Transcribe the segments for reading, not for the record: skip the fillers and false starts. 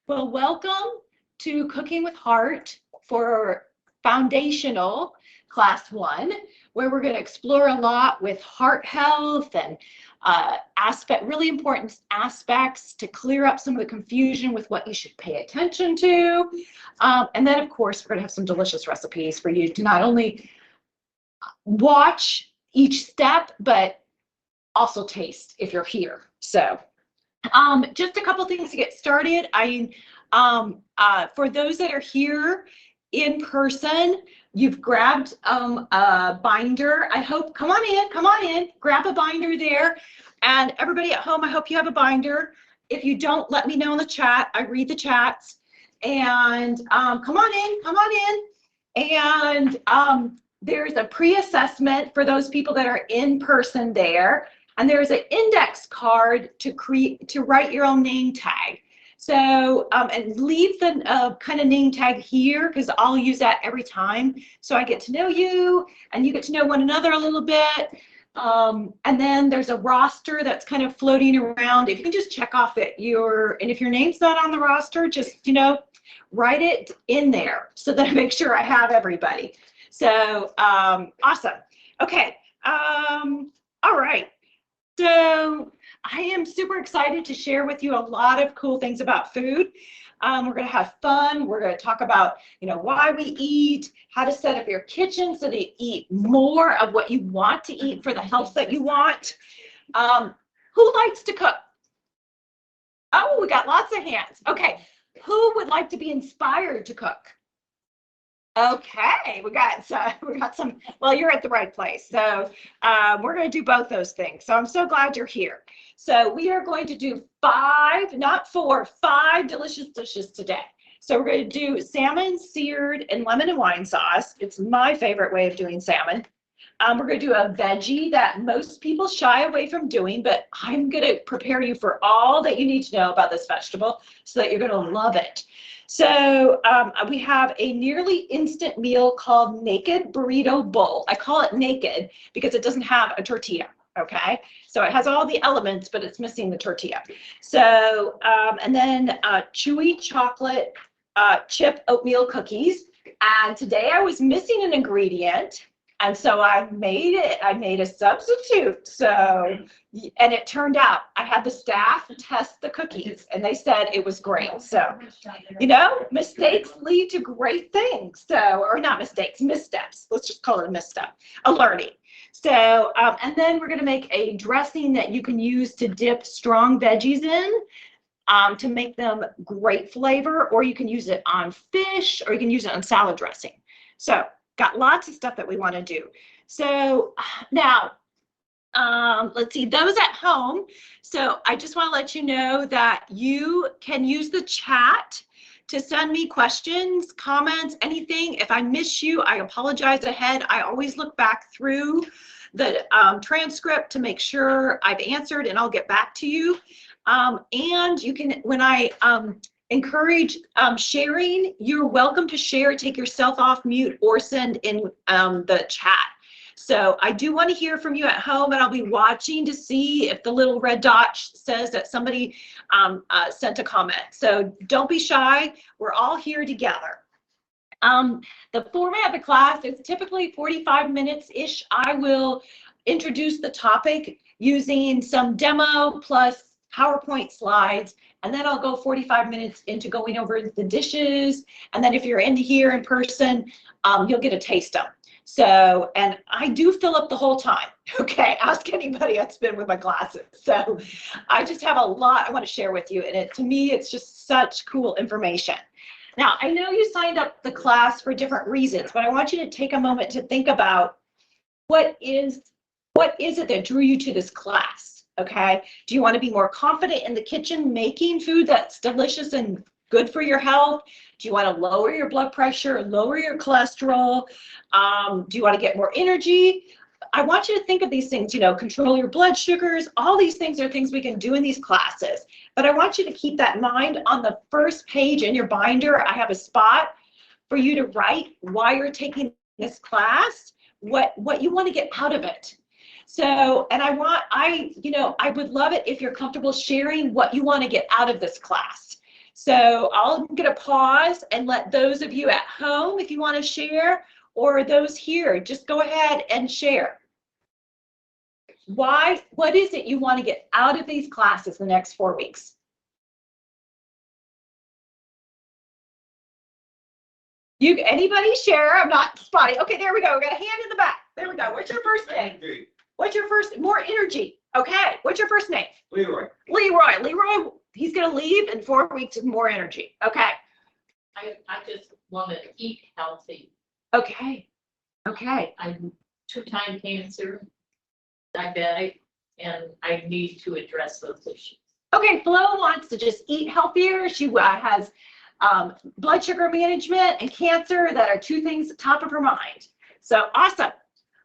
Well, welcome to Cooking with Heart for foundational class 1, where we're going to explore a lot with heart health and really important aspects to clear up some of the confusion with what you should pay attention to. And then, of course, we're going to have some delicious recipes for you to not only watch each step, but also taste if you're here. So just a couple things to get started. For those that are here in person, you've grabbed a binder. I hope, come on in, grab a binder there. And everybody at home, I hope you have a binder. If you don't, let me know in the chat. I read the chats. And come on in. And there's a pre-assessment for those people that are in person there. And there's an index card to write your own name tag. So, and leave the kind of name tag here because I'll use that every time. So I get to know you and you get to know one another a little bit. And then there's a roster that's kind of floating around. If you can just check off and if your name's not on the roster, just, write it in there so that I make sure I have everybody. So, awesome. Okay. All right. So I am super excited to share with you a lot of cool things about food. We're going to have fun. We're going to talk about, why we eat, how to set up your kitchen so that you eat more of what you want to eat for the health that you want. Who likes to cook? Oh, we got lots of hands. Okay. Who would like to be inspired to cook? Okay, we got some, well, you're at the right place. So we're going to do both those things. So I'm so glad you're here. So we are going to do 5, not 4, 5 delicious dishes today. So we're going to do salmon seared in lemon and wine sauce. It's my favorite way of doing salmon. We're going to do a veggie that most people shy away from doing, but I'm going to prepare you for all that you need to know about this vegetable so that you're going to love it. So we have a nearly instant meal called Naked Burrito Bowl. I call it naked because it doesn't have a tortilla, okay? So it has all the elements, but it's missing the tortilla. So, and then chewy chocolate chip oatmeal cookies. And today I was missing an ingredient. And so I made it. I made a substitute. So, and it turned out I had the staff test the cookies and they said it was great. So, mistakes lead to great things. So, or not mistakes, missteps. Let's just call it a misstep, a learning. So, and then we're going to make a dressing that you can use to dip strong veggies in to make them great flavor, or you can use it on fish, or you can use it on salad dressing. So, got lots of stuff that we want to do. So now, let's see, those at home. So I just want to let you know that you can use the chat to send me questions, comments, anything. If I miss you, I apologize ahead. I always look back through the transcript to make sure I've answered and I'll get back to you. And you can, when I encourage sharing, you're welcome to share, take yourself off mute or send in the chat. So I do want to hear from you at home, and I'll be watching to see if the little red dot says that somebody sent a comment. So don't be shy. We're all here together. The format of the class is typically 45 minutes-ish. I will introduce the topic using some demo plus PowerPoint slides, and then I'll go 45 minutes into going over the dishes. And then if you're in here in person, you'll get a taste of them. So, and I do fill up the whole time. Okay, ask anybody that's been with my classes. So I just have a lot I want to share with you. And to me, it's just such cool information. Now, I know you signed up the class for different reasons, but I want you to take a moment to think about what is it that drew you to this class? Okay, do you want to be more confident in the kitchen making food that's delicious and good for your health? Do you want to lower your blood pressure, lower your cholesterol? Do you want to get more energy? I want you to think of these things, control your blood sugars. All these things are things we can do in these classes. But I want you to keep that in mind. On the first page in your binder, I have a spot for you to write why you're taking this class, what you want to get out of it. So, and I would love it if you're comfortable sharing what you want to get out of this class. So I'm going to pause and let those of you at home, if you want to share, or those here, just go ahead and share. What is it you want to get out of these classes the next 4 weeks? Anybody share? I'm not spotty. Okay, there we go. We got a hand in the back. There we go. What's your first name? What's your first? More energy. Okay. What's your first name? Leroy. Leroy, he's going to leave in 4 weeks with more energy. Okay. I just want to eat healthy. Okay. Okay. I'm 2-time cancer diabetic, and I need to address those issues. Okay. Flo wants to just eat healthier. She has blood sugar management and cancer that are 2 things at the top of her mind. So awesome.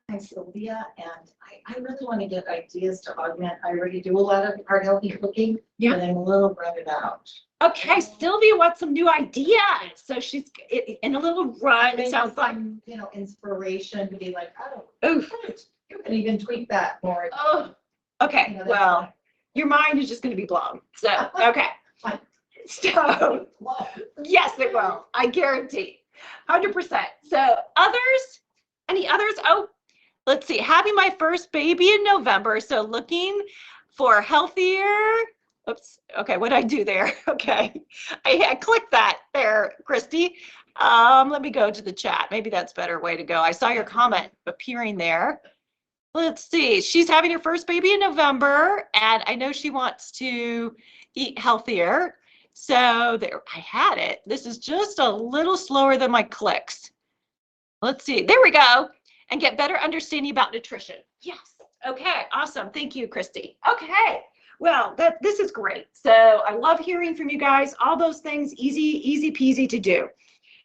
Hi, Sylvia, and I really want to get ideas to augment. I already do a lot of heart healthy cooking, Yeah. and I'm a little running out. Okay, Sylvia wants some new ideas. So she's in a little run, it sounds like. Some, inspiration to be like, oh, Oof. you can even tweak that more. Oh, okay. You know, that's Well, fine. your mind is just going to be blown. So, okay. Fine. So, Wow. yes, it will. I guarantee. 100%. So, others? Any others? Oh, let's see. Having my first baby in November. So, looking for healthier. Oops. Okay. What did I do there? Okay. I clicked that there, Christy. Let me go to the chat. Maybe that's a better way to go. I saw your comment appearing there. Let's see. She's having her first baby in November, and I know she wants to eat healthier. So there, I had it. This is just a little slower than my clicks. Let's see. There we go. And get better understanding about nutrition. Yes. Okay. Awesome. Thank you, Christy. Okay. Well, this is great. So I love hearing from you guys. All those things, easy peasy to do.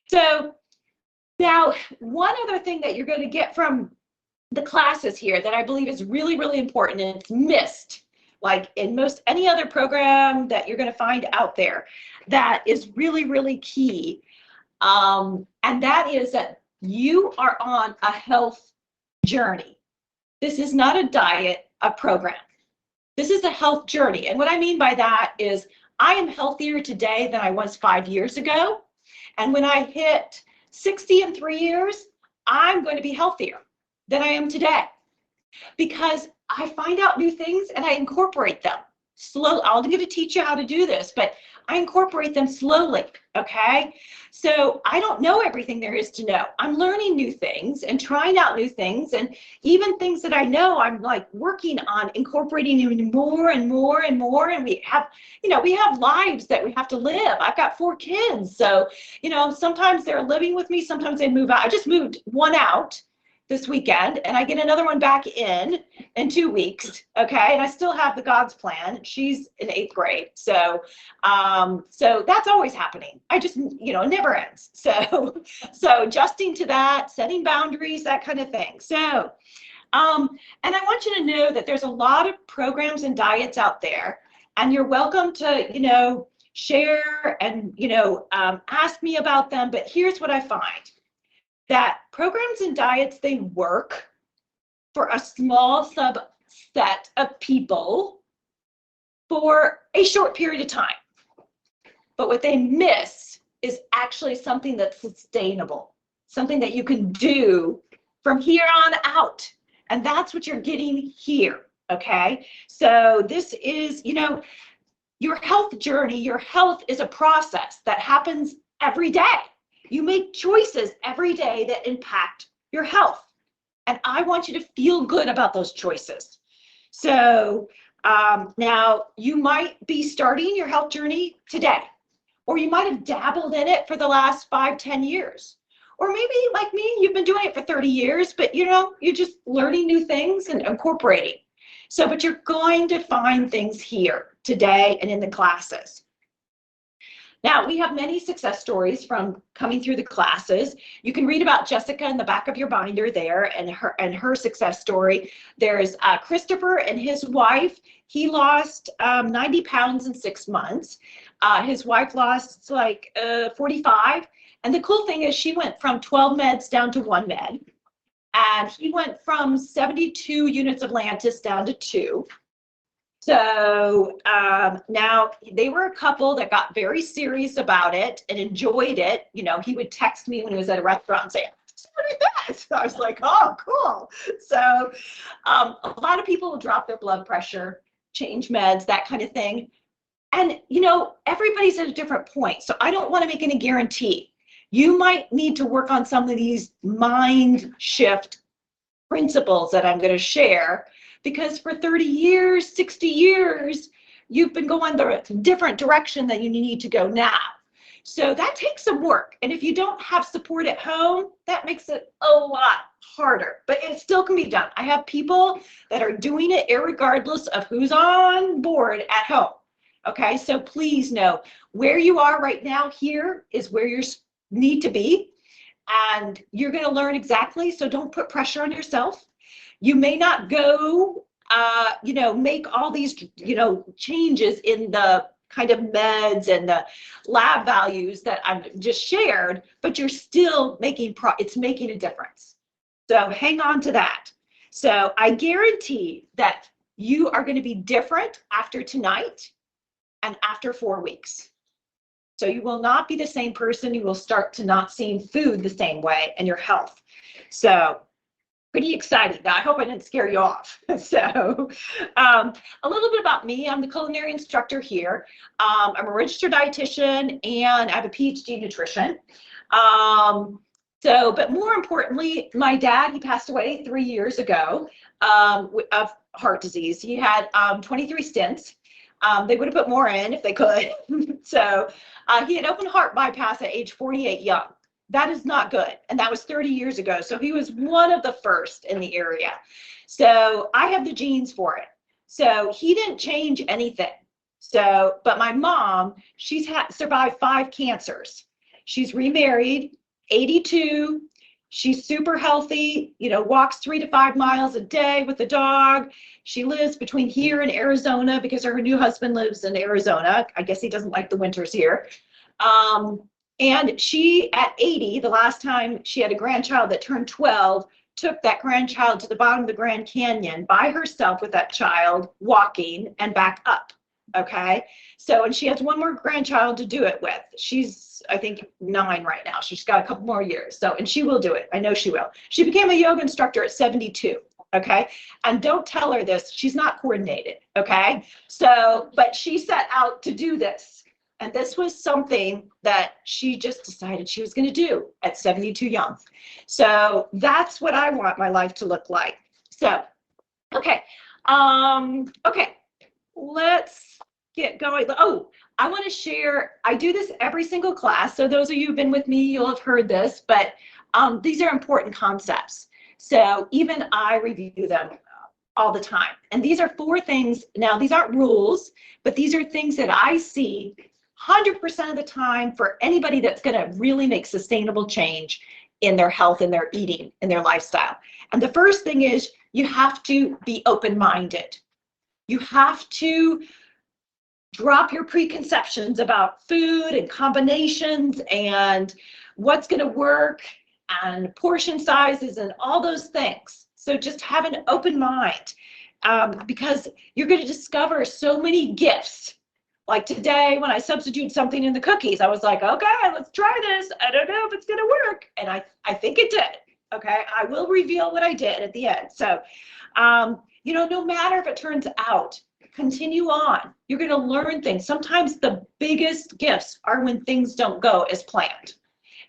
So now, one other thing that you're going to get from the classes here that I believe is really, really important, and it's missed like in most any other program that you're going to find out there, that is really, really key. And that is that you are on a health journey. This is not a diet, a program. This is a health journey. And what I mean by that is I am healthier today than I was 5 years ago. And when I hit 60 in 3 years, I'm going to be healthier than I am today, because I find out new things and I incorporate them slowly. I'm going to teach you how to do this, but I incorporate them slowly. Okay. So I don't know everything there is to know. I'm learning new things and trying out new things, and even things that I know, I'm like working on incorporating even more and more and more. And we have, we have lives that we have to live. I've got 4 kids. So, sometimes they're living with me. Sometimes they move out. I just moved one out this weekend, and I get another one back in 2 weeks. Okay. And I still have the God's plan. She's in 8th grade. So that's always happening. I just, it never ends. So adjusting to that, setting boundaries, that kind of thing. So, and I want you to know that there's a lot of programs and diets out there, and you're welcome to, share and, ask me about them. But here's what I find. That programs and diets, they work for a small subset of people for a short period of time. But what they miss is actually something that's sustainable, something that you can do from here on out. And that's what you're getting here, okay? So this is, your health journey. Your health is a process that happens every day. You make choices every day that impact your health. And I want you to feel good about those choices. So now you might be starting your health journey today, or you might have dabbled in it for the last 5-10 years. Or maybe like me, you've been doing it for 30 years, but you're just learning new things and incorporating. So, but you're going to find things here today and in the classes. Now, we have many success stories from coming through the classes. You can read about Jessica in the back of your binder there, and her success story. There's Christopher and his wife. He lost 90 pounds in 6 months. His wife lost 45. And the cool thing is she went from 12 meds down to 1 med. And he went from 72 units of Lantus down to 2. So now they were a couple that got very serious about it and enjoyed it. You know, he would text me when he was at a restaurant and say, "What is that?" So I was like, "Oh, cool." So a lot of people will drop their blood pressure, change meds, that kind of thing. And, you know, everybody's at a different point. So I don't want to make any guarantee. You might need to work on some of these mind shift principles that I'm going to share, because for 30 years, 60 years, you've been going the different direction that you need to go now. So that takes some work. And if you don't have support at home, that makes it a lot harder, but it still can be done. I have people that are doing it irregardless of who's on board at home. Okay, so please know where you are right now. Here is where you need to be, and you're going to learn exactly. So don't put pressure on yourself. You may not go, you know, make all these, you know, changes in the kind of meds and the lab values that I've just shared, but you're still making it's making a difference. So hang on to that. So I guarantee that you are going to be different after tonight and after 4 weeks. So you will not be the same person. You will start to not seeing food the same way and your health. So pretty exciting. Now, I hope I didn't scare you off. So a little bit about me. I'm the culinary instructor here. I'm a registered dietitian and I have a PhD in nutrition. But more importantly, my dad, he passed away 3 years ago of heart disease. He had 23 stents. They would have put more in if they could. So he had open heart bypass at age 48 young. That is not good. And that was 30 years ago. So he was one of the first in the area. So I have the genes for it. So he didn't change anything. So, but my mom, she's survived 5 cancers. She's remarried, 82. She's super healthy, you know, walks 3 to 5 miles a day with the dog. She lives between here and Arizona because her new husband lives in Arizona. I guess he doesn't like the winters here. And she, at 80, the last time she had a grandchild that turned 12, took that grandchild to the bottom of the Grand Canyon by herself with that child, walking and back up. Okay. So, and she has one more grandchild to do it with. She's, I think, 9 right now. She's got a couple more years. So, and she will do it. I know she will. She became a yoga instructor at 72. Okay. And don't tell her this. She's not coordinated. Okay. So, but she set out to do this. And this was something that she just decided she was going to do at 72 young. So that's what I want my life to look like. So, okay. Okay. Let's get going. Oh, I want to share, I do this every single class. So those of you who've been with me, you'll have heard this, but these are important concepts. So even I review them all the time. And these are 4 things. Now, these aren't rules, but these are things that I see 100% of the time for anybody that's going to really make sustainable change in their health and their eating and their lifestyle. And the first thing is you have to be open-minded. You have to drop your preconceptions about food and combinations and what's going to work and portion sizes and all those things. So just have an open mind because you're going to discover so many gifts. Like today, when I substituted something in the cookies, I was like, okay, let's try this. I don't know if it's going to work. And I think it did. Okay. I will reveal what I did at the end. So, you know, no matter if it turns out, continue on. You're going to learn things. Sometimes the biggest gifts are when things don't go as planned.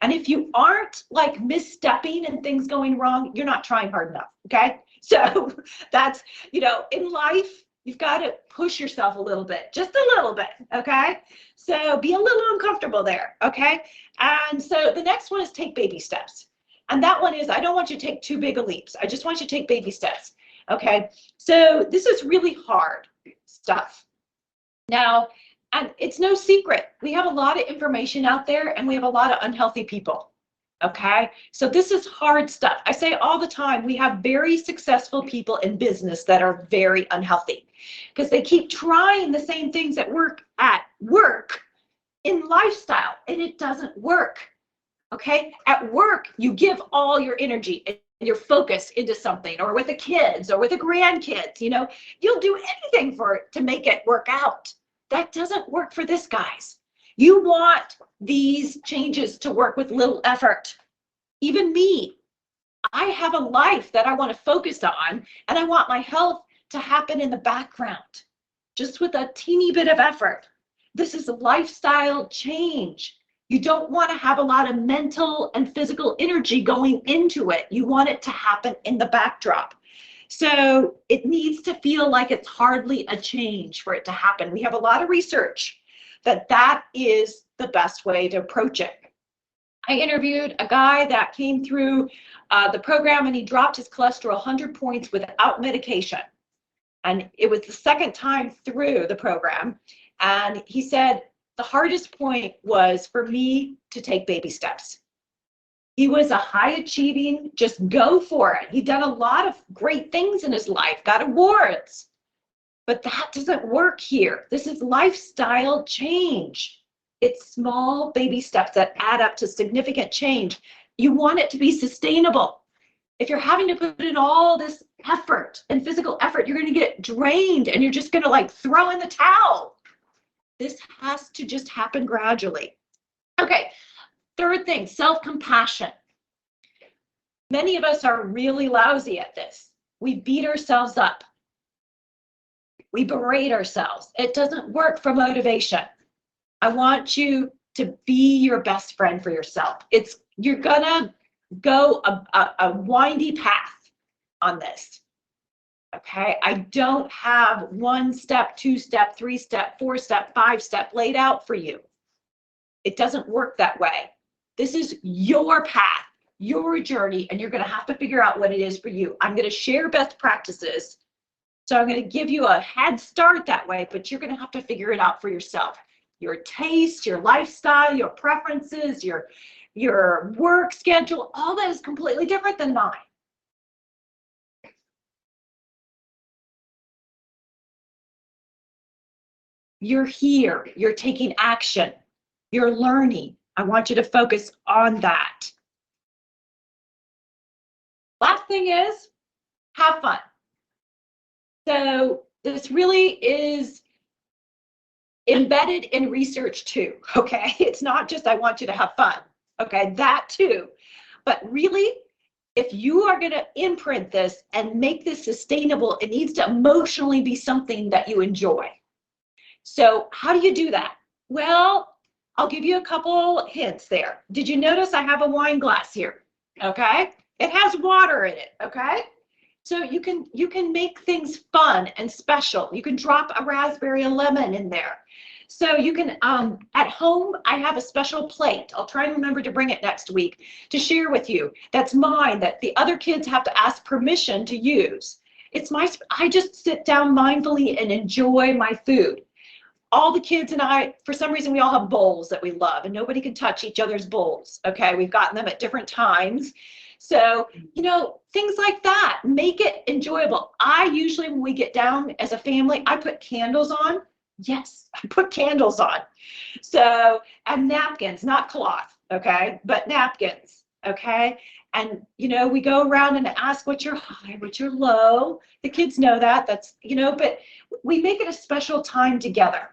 And if you aren't like misstepping and things going wrong, you're not trying hard enough. Okay. So that's, you know, in life, you've got to push yourself a little bit, just a little bit, okay? So be a little uncomfortable there, okay? And so the next one is take baby steps. And that one is, I don't want you to take too big a leaps. I just want you to take baby steps, okay? So this is really hard stuff. Now, and it's no secret, we have a lot of information out there and we have a lot of unhealthy people. Okay, so this is hard stuff. I say all the time, we have very successful people in business that are very unhealthy because they keep trying the same things that work at work in lifestyle and it doesn't work. Okay, at work, you give all your energy. your focus into something, or with the kids or with the grandkids, you'll do anything for it to make it work out. That doesn't work for this, guys. You want these changes to work with little effort. Even me, I have a life that I want to focus on, and I want my health to happen in the background, just with a teeny bit of effort. This is a lifestyle change. You don't want to have a lot of mental and physical energy going into it. You want it to happen in the backdrop. So it needs to feel like it's hardly a change for it to happen. We have a lot of research that is the best way to approach it. I interviewed a guy that came through the program, and he dropped his cholesterol 100 points without medication. And it was the second time through the program. And he said, the hardest point was for me to take baby steps. He was a high achieving, just go for it. He'd done a lot of great things in his life, got awards. But that doesn't work here. This is lifestyle change. It's small baby steps that add up to significant change. You want it to be sustainable. If you're having to put in all this effort and physical effort, you're going to get drained, and you're just going to throw in the towel. This has to just happen gradually. Okay, third thing, self-compassion. Many of us are really lousy at this. We beat ourselves up. We berate ourselves. It doesn't work for motivation. I want you to be your best friend for yourself. You're gonna go a windy path on this. Okay, I don't have 1 step, 2 step, 3 step, 4 step, 5 step laid out for you. It doesn't work that way. This is your path, your journey, and you're going to have to figure out what it is for you. I'm going to share best practices. So I'm going to give you a head start that way, but you're going to have to figure it out for yourself. Your taste, your lifestyle, your preferences, your work schedule, all that is completely different than mine. You're here, you're taking action, you're learning. I want you to focus on that. Last thing is, have fun. So this really is embedded in research too, okay? It's not just I want you to have fun, okay? That too. But really, if you are going to imprint this and make this sustainable, it needs to emotionally be something that you enjoy. So how do you do that? Well, I'll give you a couple hints there. Did you notice I have a wine glass here? Okay? It has water in it, okay? So you can make things fun and special. You can drop a raspberry and lemon in there. So you can, at home, I have a special plate. I'll try and remember to bring it next week to share with you. That's mine, that the other kids have to ask permission to use. I just sit down mindfully and enjoy my food. All the kids and I, for some reason, we all have bowls that we love, and nobody can touch each other's bowls, okay? We've gotten them at different times. So, things like that, make it enjoyable. I usually, when we get down as a family, I put candles on. Yes, I put candles on. So, and napkins, not cloth, okay? But napkins, okay? And, we go around and ask what's your high, what's your low. The kids know that, but we make it a special time together.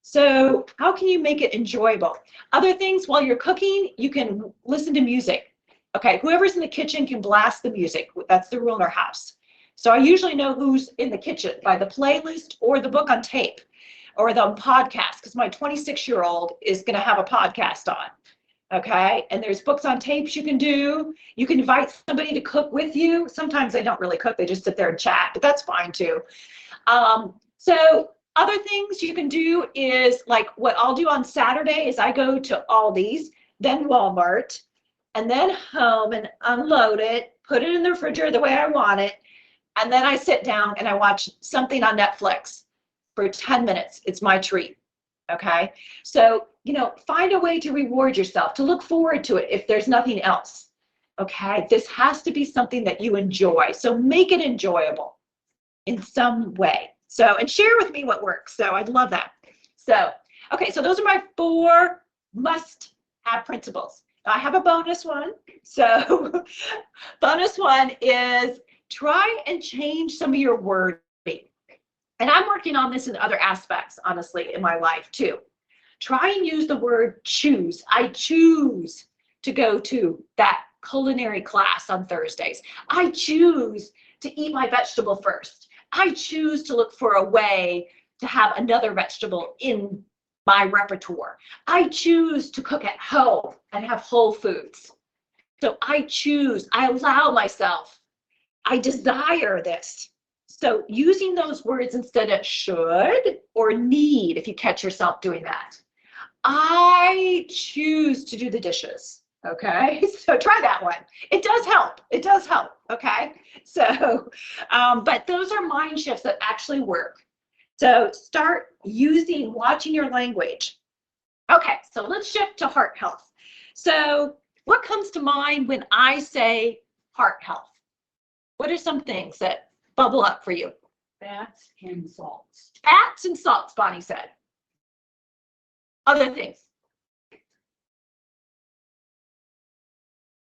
So how can you make it enjoyable? Other things, while you're cooking, you can listen to music. Okay, whoever's in the kitchen can blast the music. That's the rule in our house. So I usually know who's in the kitchen by the playlist or the book on tape or the podcast, because my 26-year-old is going to have a podcast on. Okay, and there's books on tapes you can do. You can invite somebody to cook with you. Sometimes they don't really cook, they just sit there and chat, but that's fine too. So other things you can do is, like what I'll do on Saturday is I go to Aldi's, then Walmart, and then home and unload it, put it in the refrigerator the way I want it, and then I sit down and I watch something on Netflix for 10 minutes. It's my treat, okay? So, find a way to reward yourself, to look forward to it if there's nothing else, okay? This has to be something that you enjoy, so make it enjoyable in some way. So, and share with me what works. So I'd love that. So, okay, so those are my 4 must-have principles. I have a bonus one. So bonus one is try and change some of your wording. And I'm working on this in other aspects, honestly, in my life too. Try and use the word choose. I choose to go to that culinary class on Thursdays. I choose to eat my vegetable first. I choose to look for a way to have another vegetable in my repertoire. I choose to cook at home and have whole foods. So I choose, I allow myself, I desire this. So using those words instead of should or need, if you catch yourself doing that. I choose to do the dishes. Okay, so try that one. It does help. It does help. Okay, so, but those are mind shifts that actually work. So start watching your language. Okay, so let's shift to heart health. So what comes to mind when I say heart health? What are some things that bubble up for you? Fats and salts. Fats and salts, Bonnie said. Other things.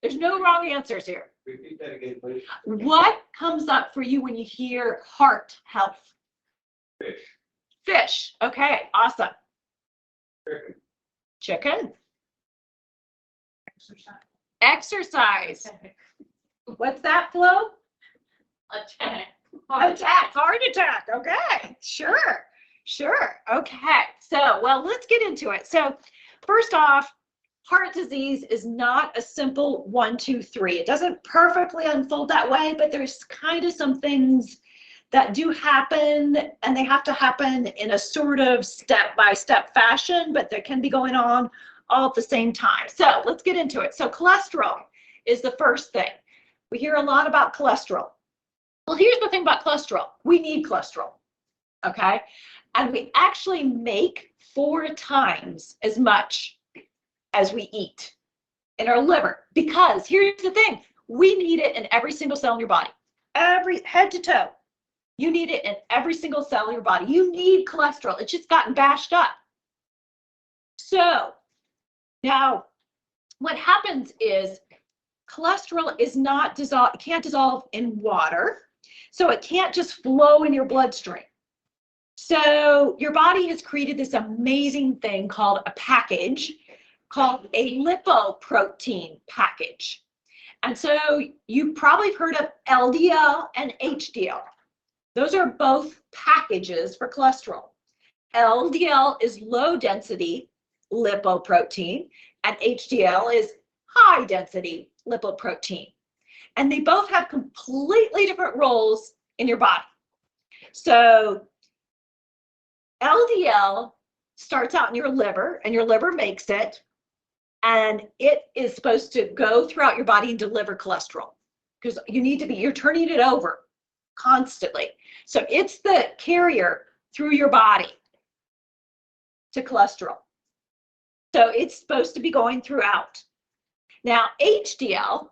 There's no wrong answers here. Repeat that again, please. What comes up for you when you hear heart health? Fish. Fish. Okay, awesome. Chicken. Chicken. Exercise. Exercise. What's that, Flo? Attack. Attack. Heart attack. Okay, sure. Okay, so, well, let's get into it. So, first off, heart disease is not a simple 1, 2, 3. It doesn't perfectly unfold that way, but there's kind of some things that do happen, and they have to happen in a sort of step-by-step fashion, but they can be going on all at the same time. So let's get into it. So cholesterol is the first thing. We hear a lot about cholesterol. Well, here's the thing about cholesterol. We need cholesterol, okay? And we actually make 4 times as much as we eat in our liver, because here's the thing, we need it in every single cell in your body, every head to toe. You need it in every single cell in your body. You need cholesterol. It's just gotten bashed up. So now what happens is cholesterol is not dissolved, it can't dissolve in water, so it can't just flow in your bloodstream. So your body has created this amazing thing called a package, called a lipoprotein package. And so you probably have heard of LDL and HDL. Those are both packages for cholesterol. LDL is low density lipoprotein and HDL is high density lipoprotein. And they both have completely different roles in your body. So LDL starts out in your liver, and your liver makes it, and it is supposed to go throughout your body and deliver cholesterol, because you're turning it over constantly. So it's the carrier through your body to cholesterol. So it's supposed to be going throughout. Now, HDL,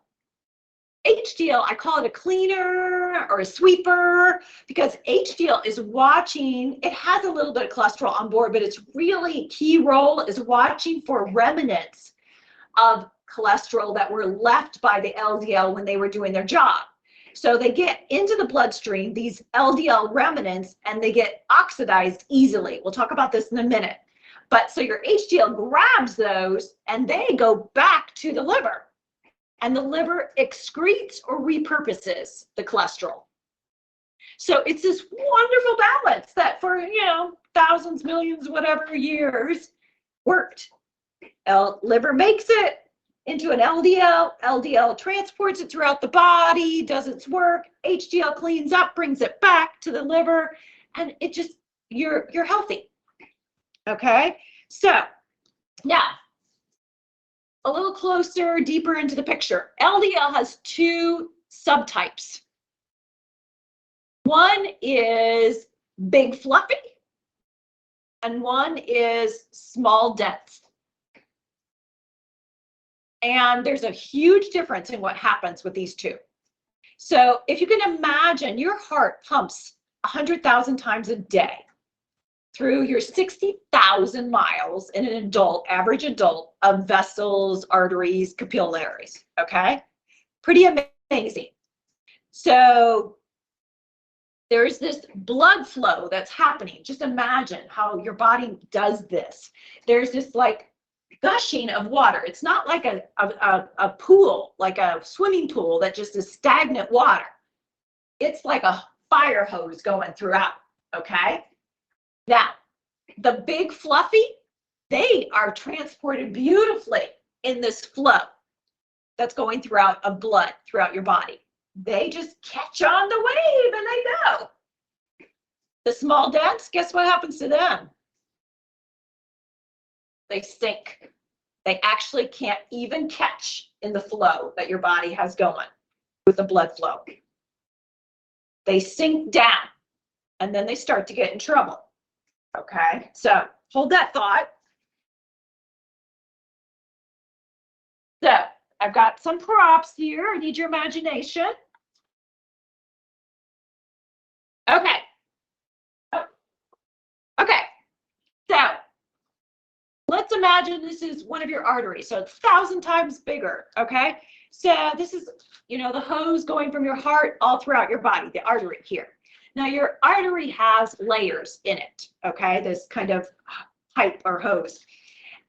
I call it a cleaner or a sweeper, because HDL is watching, it has a little bit of cholesterol on board, but its really key role is watching for remnants of cholesterol that were left by the LDL when they were doing their job. So they get into the bloodstream, these LDL remnants, and they get oxidized easily. We'll talk about this in a minute. But so your HDL grabs those and they go back to the liver. And the liver excretes or repurposes the cholesterol. So it's this wonderful balance that for, thousands, millions, whatever years worked. Liver makes it into an LDL, LDL transports it throughout the body, does its work, HDL cleans up, brings it back to the liver, and it just, you're healthy. Okay, so now a little closer, deeper into the picture. LDL has 2 subtypes. One is big fluffy, and one is small dense. And there's a huge difference in what happens with these 2. So if you can imagine, your heart pumps 100,000 times a day. through your 60,000 miles in an adult, average adult, of vessels, arteries, capillaries, okay? Pretty amazing. So there's this blood flow that's happening. Just imagine how your body does this. There's this like gushing of water. It's not like a pool, like a swimming pool that just is stagnant water. It's like a fire hose going throughout, okay? Now, the big fluffy, they are transported beautifully in this flow that's going throughout of blood throughout your body. They just catch on the wave and they go. The small dents, guess what happens to them? They sink. They actually can't even catch in the flow that your body has going with the blood flow. They sink down and then they start to get in trouble. Okay, so hold that thought. So I've got some props here. I need your imagination. Okay. Okay. So let's imagine this is one of your arteries. So it's 1,000 times bigger. Okay. So this is, you know, the hose going from your heart all throughout your body, the artery here. Now your artery has layers in it. Okay. This kind of pipe or hose.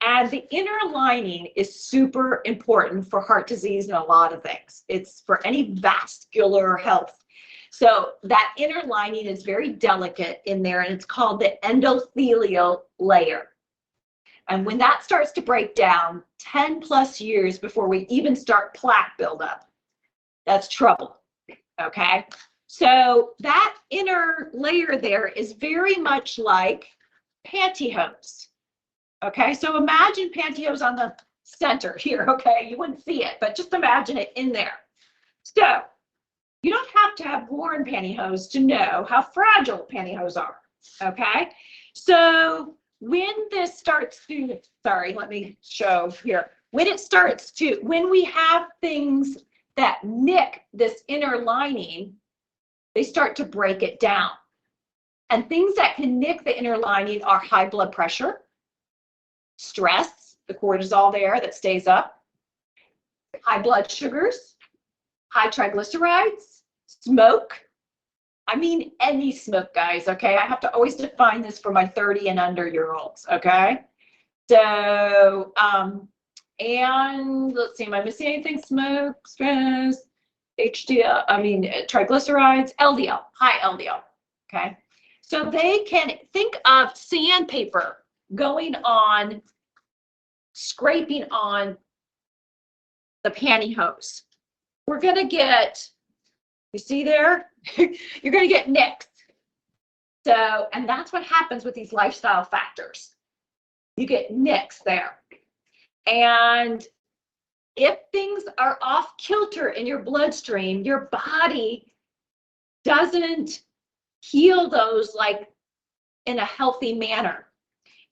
And the inner lining is super important for heart disease and a lot of things. It's for any vascular health. So that inner lining is very delicate in there, and it's called the endothelial layer. And when that starts to break down, 10 plus years before we even start plaque buildup, that's trouble, okay? So that inner layer there is very much like pantyhose. Okay, so imagine pantyhose on the center here, okay? You wouldn't see it, but just imagine it in there. So you don't have to have worn pantyhose to know how fragile pantyhose are, okay? So when this starts to, sorry, let me show here. When we have things that nick this inner lining, they start to break it down. And things that can nick the inner lining are high blood pressure, stress, the cortisol there that stays up, high blood sugars, high triglycerides, smoke. I mean, any smoke, guys, okay? I have to always define this for my 30 and under year olds, okay? So, and let's see, am I missing anything? Smoke, stress, triglycerides, LDL, high LDL, okay? So they can think of sandpaper going on, scraping on the pantyhose. We're going to get, you see there? You're going to get nicks. So, and that's what happens with these lifestyle factors. You get nicks there. And if things are off kilter in your bloodstream, your body doesn't heal those like in a healthy manner.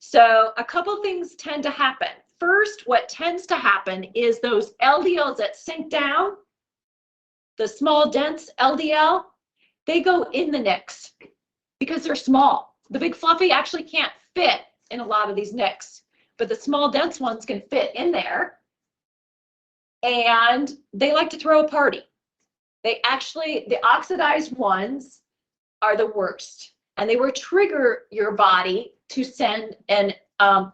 So a couple things tend to happen. First, what tends to happen is those LDLs that sink down, the small dense LDL, they go in the nicks because they're small. The big fluffy actually can't fit in a lot of these nicks, but the small dense ones can fit in there. And they like to throw a party. The oxidized ones are the worst. And they will trigger your body to send an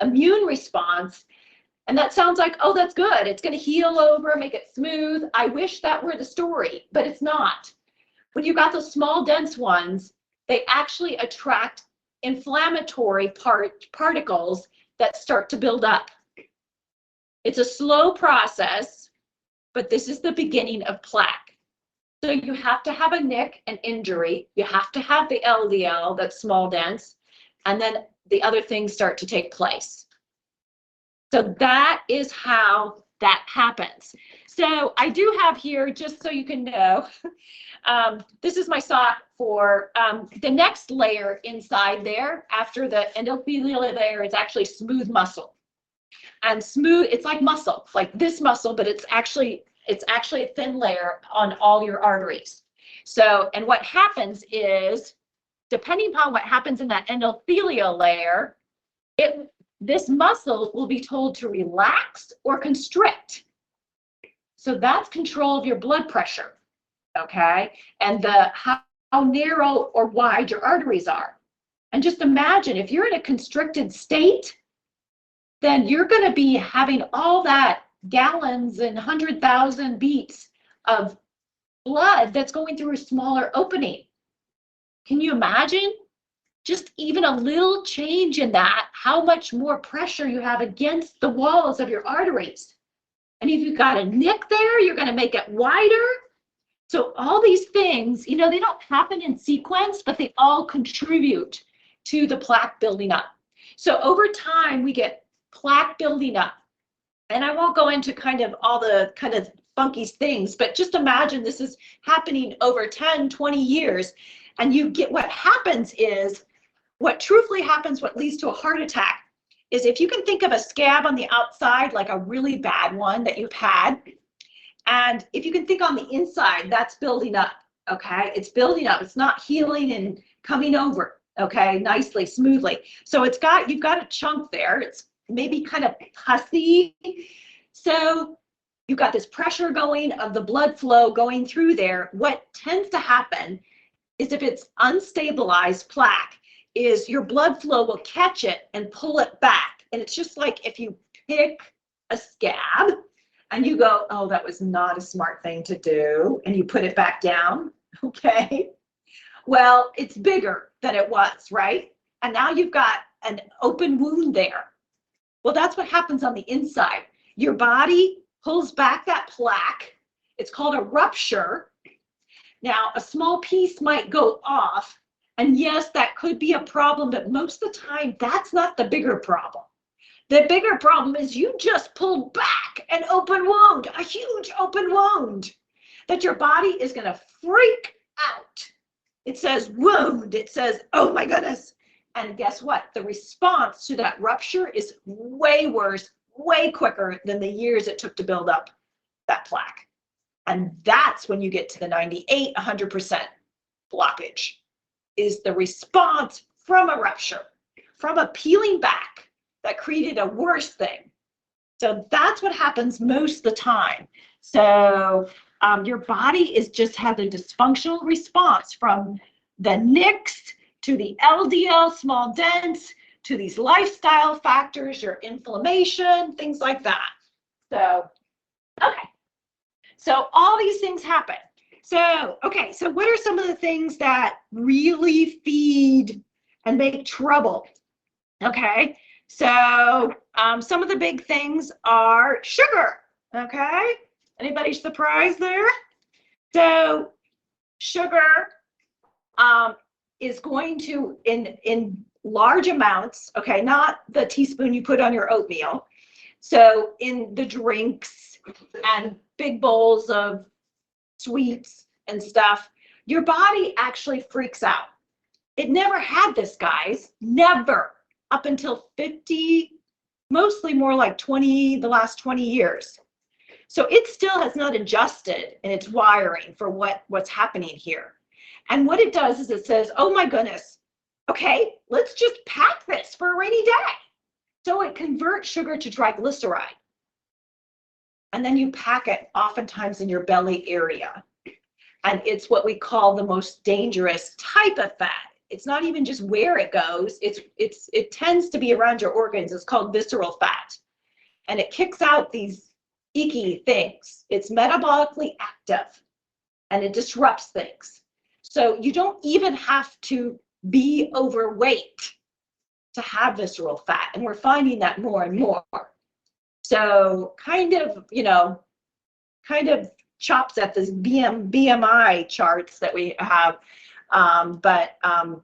immune response. And that sounds like, oh, that's good. It's going to heal over, make it smooth. I wish that were the story, but it's not. When you got those small, dense ones, they actually attract inflammatory particles that start to build up. It's a slow process, but this is the beginning of plaque. So you have to have a nick, an injury. You have to have the LDL, that's small, dense, and then the other things start to take place. So that is how that happens. So I do have here, just so you can know, this is my sock for the next layer inside there. After the endothelial layer is actually smooth muscle. And smooth, it's like muscle, like this muscle, but it's actually a thin layer on all your arteries. So, and what happens is depending upon what happens in that endothelial layer, this muscle will be told to relax or constrict. So that's control of your blood pressure, okay? And how narrow or wide your arteries are. And just imagine if you're in a constricted state, then you're going to be having all that gallons and 100,000 beats of blood that's going through a smaller opening. Can you imagine? Just even a little change in that, how much more pressure you have against the walls of your arteries. And if you've got a nick there, you're going to make it wider. So all these things, they don't happen in sequence, but they all contribute to the plaque building up. So over time, we get plaque building up. And I won't go into kind of all the kind of funky things, but just imagine this is happening over 10, 20 years. And you get what happens is, what truthfully happens, what leads to a heart attack, is if you can think of a scab on the outside, like a really bad one that you've had, and if you can think on the inside, that's building up, okay? It's building up. It's not healing and coming over, okay, nicely, smoothly. So you've got a chunk there. It's maybe kind of pussy. So you've got this pressure going of the blood flow going through there. What tends to happen is if it's unstabilized plaque, is your blood flow will catch it and pull it back. And it's just like if you pick a scab and you go, oh, that was not a smart thing to do, and you put it back down, okay? Well, it's bigger than it was, right? And now you've got an open wound there. Well, that's what happens on the inside. Your body pulls back that plaque. It's called a rupture. Now, a small piece might go off. And yes, that could be a problem, but most of the time, that's not the bigger problem. The bigger problem is you just pulled back an open wound, a huge open wound, that your body is going to freak out. It says wound. It says, oh my goodness. And guess what? The response to that rupture is way worse, way quicker than the years it took to build up that plaque. And that's when you get to the 98, 100% blockage. Is the response from a rupture, from a peeling back that created a worse thing. So that's what happens most of the time. So your body has a dysfunctional response from the nicks to the LDL, small dents, to these lifestyle factors, your inflammation, things like that. So, okay. So all these things happen. So, okay, so what are some of the things that really feed and make trouble? Okay, so some of the big things are sugar, okay? Anybody surprised there? So sugar is going to, in large amounts, okay, not the teaspoon you put on your oatmeal. So in the drinks and big bowls of sweets and stuff, your body actually freaks out. It never had this, guys, never, up until 50, mostly more like 20, the last 20 years. So it still has not adjusted in its wiring for what's happening here. And what it does is it says, oh my goodness, okay, let's just pack this for a rainy day. So it converts sugar to triglyceride. And then you pack it oftentimes in your belly area. And it's what we call the most dangerous type of fat. It's not even just where it goes. It tends to be around your organs. It's called visceral fat. And it kicks out these icky things. It's metabolically active and it disrupts things. So you don't even have to be overweight to have visceral fat. And we're finding that more and more. So kind of chops at this BMI charts that we have. But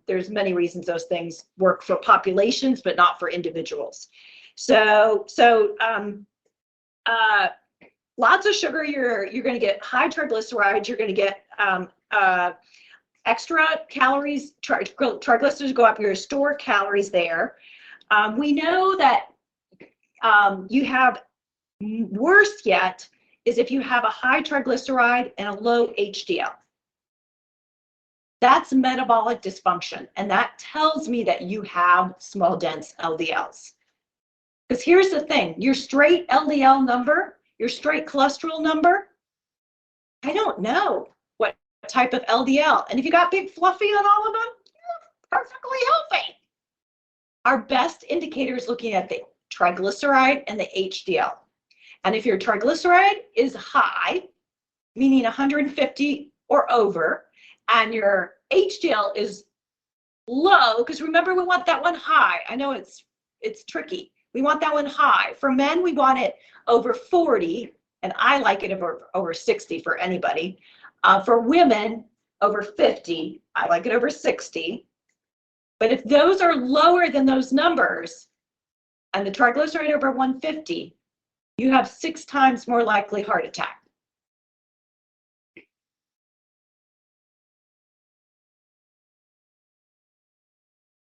there's many reasons those things work for populations, but not for individuals. So lots of sugar, you're going to get high triglycerides, you're going to get extra calories, triglycerides go up, you're going to store calories there. We know that you have, worse yet, is if you have a high triglyceride and a low HDL. That's metabolic dysfunction. And that tells me that you have small, dense LDLs. Because here's the thing, your straight LDL number, your straight cholesterol number, I don't know what type of LDL. And if you got big fluffy on all of them, you're perfectly healthy. Our best indicator is looking at the triglyceride and the HDL. And if your triglyceride is high, meaning 150 or over, and your HDL is low, because remember, we want that one high. I know it's tricky. We want that one high. For men, we want it over 40, and I like it over 60 for anybody. For women, over 50. I like it over 60. But if those are lower than those numbers, and the triglyceride over 150, you have 6 times more likely heart attack.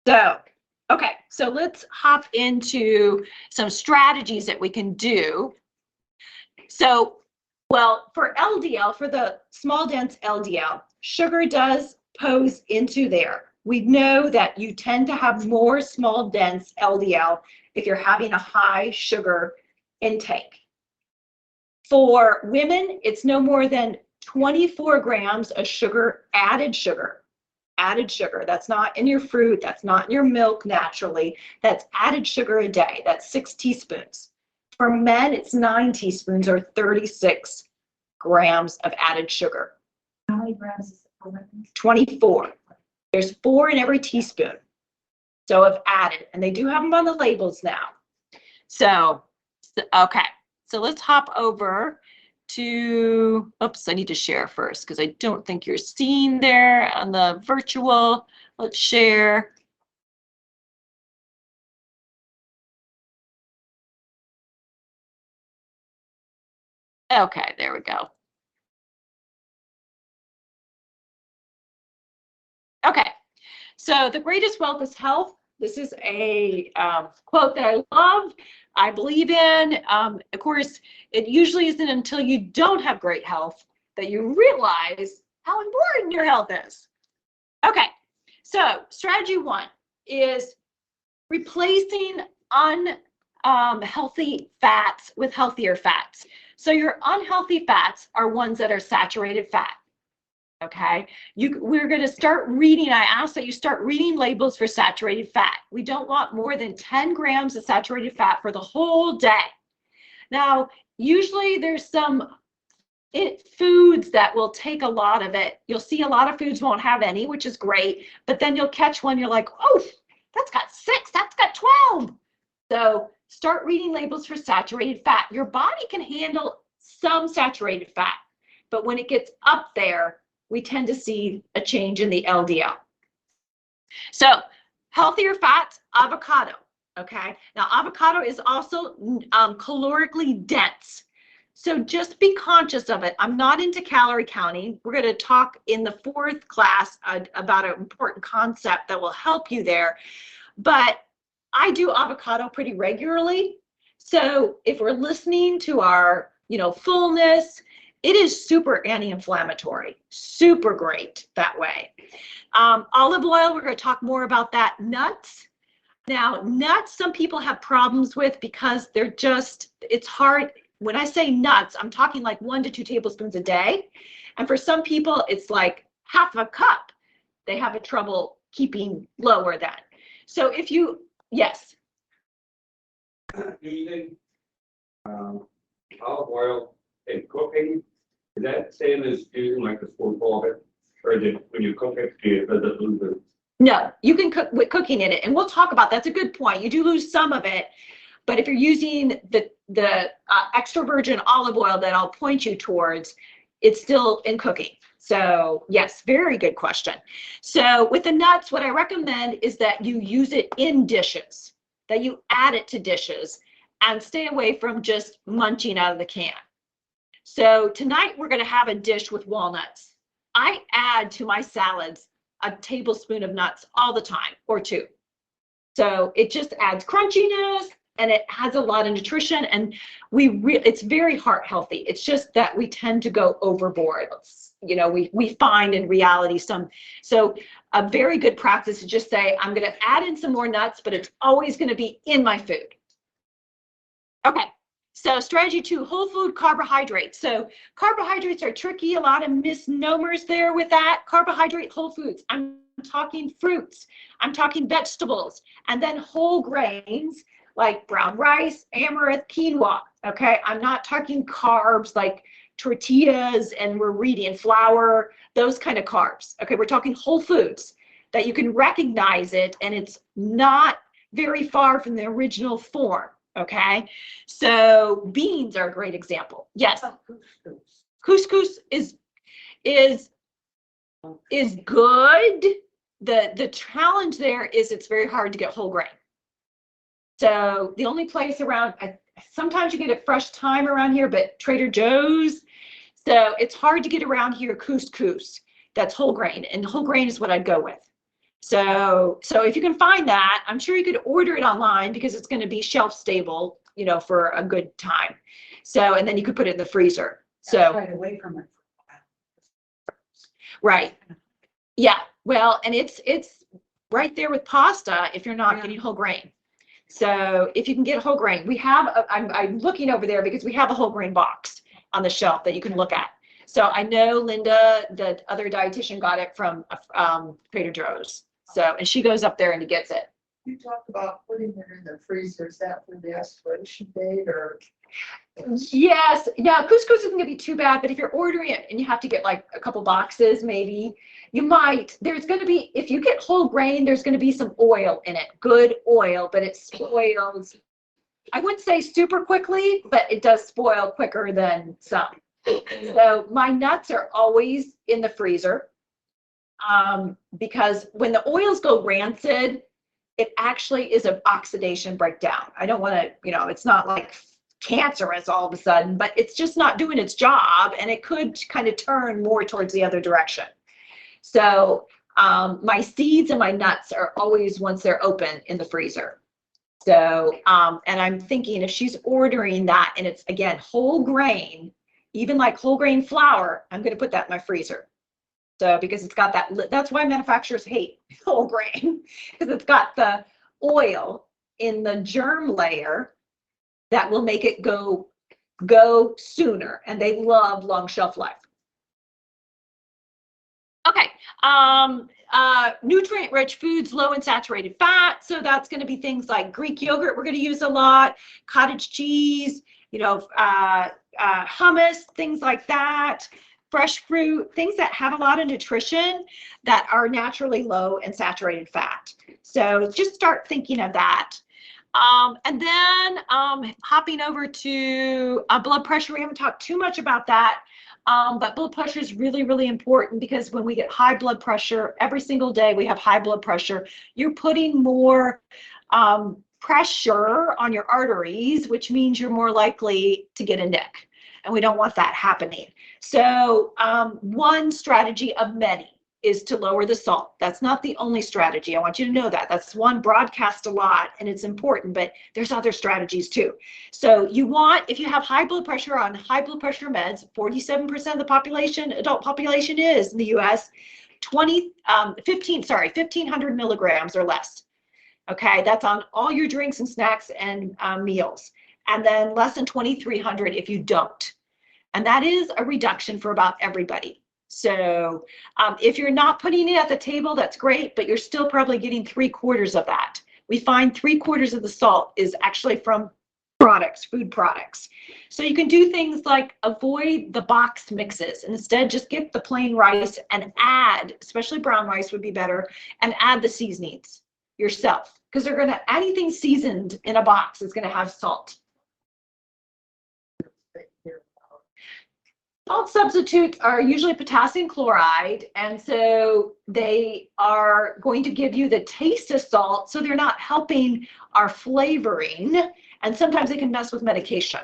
So, okay, so let's hop into some strategies that we can do. So, well, for LDL, for the small dense LDL, sugar does pose into there. We know that you tend to have more small dense LDL if you're having a high sugar intake. For women, it's no more than 24 grams of sugar, added sugar. Added sugar. That's not in your fruit. That's not in your milk naturally. That's added sugar a day. That's 6 teaspoons. For men, it's 9 teaspoons or 36 grams of added sugar. How many grams is it? 24. There's 4 in every teaspoon. So of added, and they do have them on the labels now. So, okay. So let's hop over to, oops, I need to share first because I don't think you're seeing there on the virtual. Let's share. Okay, there we go. Okay, so the greatest wealth is health. This is a quote that I love, I believe in. Of course, it usually isn't until you don't have great health that you realize how important your health is. Okay, so strategy 1 is replacing unhealthy fats with healthier fats. So your unhealthy fats are ones that are saturated fat. Okay, we're going to start reading. I ask that you start reading labels for saturated fat. We don't want more than 10 grams of saturated fat for the whole day. Now, usually there's some foods that will take a lot of it. You'll see a lot of foods won't have any, which is great, but then you'll catch one, you're like, oh, that's got 6, that's got 12. So start reading labels for saturated fat. Your body can handle some saturated fat, but when it gets up there, we tend to see a change in the LDL. So healthier fats, avocado, okay? Now avocado is also calorically dense. So just be conscious of it. I'm not into calorie counting. We're going to talk in the 4th class about an important concept that will help you there. But I do avocado pretty regularly. So if we're listening to our, fullness, it is super anti-inflammatory, super great that way. Olive oil, we're going to talk more about that. Nuts. Now, nuts, some people have problems with because it's hard. When I say nuts, I'm talking like 1 to 2 tablespoons a day. And for some people, it's like half a cup. They have a trouble keeping lower than. So yes. Using olive oil in cooking, is that same as using like a spoonful of it? Or is it when you cook it, does it lose it? No, you can cook with cooking in it. And we'll talk about that's a good point. You do lose some of it. But if you're using the extra virgin olive oil that I'll point you towards, it's still in cooking. So yes, very good question. So with the nuts, what I recommend is that you use it in dishes, that you add it to dishes and stay away from just munching out of the can. So tonight we're going to have a dish with walnuts. I add to my salads a tablespoon of nuts all the time, or 2. So it just adds crunchiness, and it has a lot of nutrition, and it's very heart healthy. It's just that we tend to go overboard. You know, we find in reality so a very good practice is just say, I'm going to add in some more nuts, but it's always going to be in my food. Okay. So strategy 2, whole food carbohydrates. So carbohydrates are tricky. A lot of misnomers there with that. Carbohydrate, whole foods. I'm talking fruits. I'm talking vegetables. And then whole grains like brown rice, amaranth, quinoa. Okay. I'm not talking carbs like tortillas and and flour, those kind of carbs. Okay. We're talking whole foods that you can recognize it, and it's not very far from the original form. Okay, so beans are a great example. Yes, couscous is good. The challenge there is it's very hard to get whole grain. So the only place around, sometimes you get it fresh thyme around here, but Trader Joe's. So it's hard to get around here couscous that's whole grain, and whole grain is what I'd go with. So if you can find that, I'm sure you could order it online because it's going to be shelf stable, you know, for a good time. So, and then you could put it in the freezer. So Right away from it. right. Yeah. Well, and it's right there with pasta if you're not Yeah. getting whole grain. So if you can get whole grain, we have, I'm looking over there because we have a whole grain box on the shelf that you can look at. So I know Linda, the other dietitian, got it from Trader Joe's. So, and she goes up there and gets it. You talked about putting it in the freezer. Is that for the expiration date or? Yes, yeah, couscous isn't gonna be too bad, but if you're ordering it and you have to get like a couple boxes, maybe you might. There's gonna be, if you get whole grain, there's gonna be some oil in it, good oil, but it spoils. I wouldn't say super quickly, but it does spoil quicker than some. So my nuts are always in the freezer. Because when the oils go rancid, it actually is an oxidation breakdown. I don't want to, you know, it's not like cancerous all of a sudden, but it's just not doing its job, and it could kind of turn more towards the other direction. So my seeds and my nuts are always, once they're open, in the freezer. So, and I'm thinking if she's ordering that and it's, again, whole grain, even like whole grain flour, I'm going to put that in my freezer. So because it's got that, that's why manufacturers hate whole grain, because it's got the oil in the germ layer that will make it go sooner, and they love long shelf life. Okay, nutrient-rich foods, low in saturated fat. So that's going to be things like Greek yogurt we're going to use a lot, cottage cheese, you know, hummus, things like that. Fresh fruit, things that have a lot of nutrition that are naturally low in saturated fat. So just start thinking of that. And then hopping over to blood pressure. We haven't talked too much about that, but blood pressure is really, really important because when we get high blood pressure, every single day we have high blood pressure, you're putting more pressure on your arteries, which means you're more likely to get a nick. And we don't want that happening. So one strategy of many is to lower the salt. That's not the only strategy. I want you to know that. That's one broadcast a lot, and it's important, but there's other strategies too. So you want, if you have high blood pressure on high blood pressure meds, 47% of the population, adult population is in the US, 1,500 milligrams or less. Okay, that's on all your drinks and snacks and meals. And then less than 2,300 if you don't. And that is a reduction for about everybody. So if you're not putting it at the table, that's great, but you're still probably getting 3/4 of that. We find 3/4 of the salt is actually from products, food products. So you can do things like avoid the boxed mixes and instead just get the plain rice and add, especially brown rice would be better, and add the seasonings yourself. Because they're gonna, anything seasoned in a box is gonna have salt. Salt substitutes are usually potassium chloride, and so they are going to give you the taste of salt, so they're not helping our flavoring, and sometimes they can mess with medication.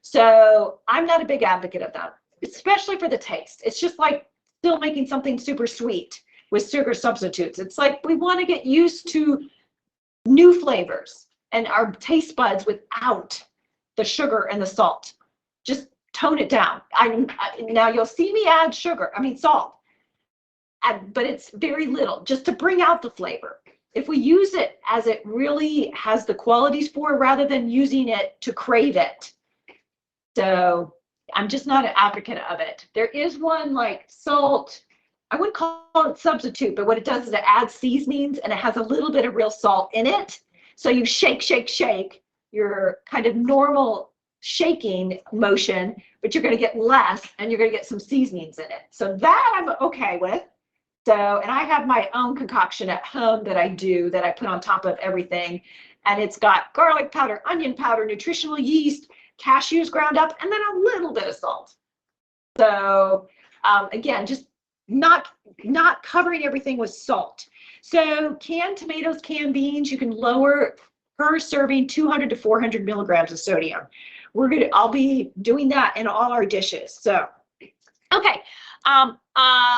So I'm not a big advocate of them, especially for the taste. It's just like still making something super sweet with sugar substitutes. It's like we want to get used to new flavors, and our taste buds without the sugar and the salt. Just tone it down. Now you'll see me add salt, but it's very little, just to bring out the flavor. If we use it as it really has the qualities for, rather than using it to crave it. So I'm just not an advocate of it. There is one like salt, I wouldn't call it substitute, but what it does is it adds seasonings and it has a little bit of real salt in it. So you shake, your kind of normal shaking motion, but you're going to get less and you're going to get some seasonings in it. So that I'm okay with. So, and I have my own concoction at home that I do that I put on top of everything. And it's got garlic powder, onion powder, nutritional yeast, cashews ground up, and then a little bit of salt. So again, just not covering everything with salt. So canned tomatoes, canned beans, you can lower per serving 200 to 400 milligrams of sodium. I'll be doing that in all our dishes. So, okay,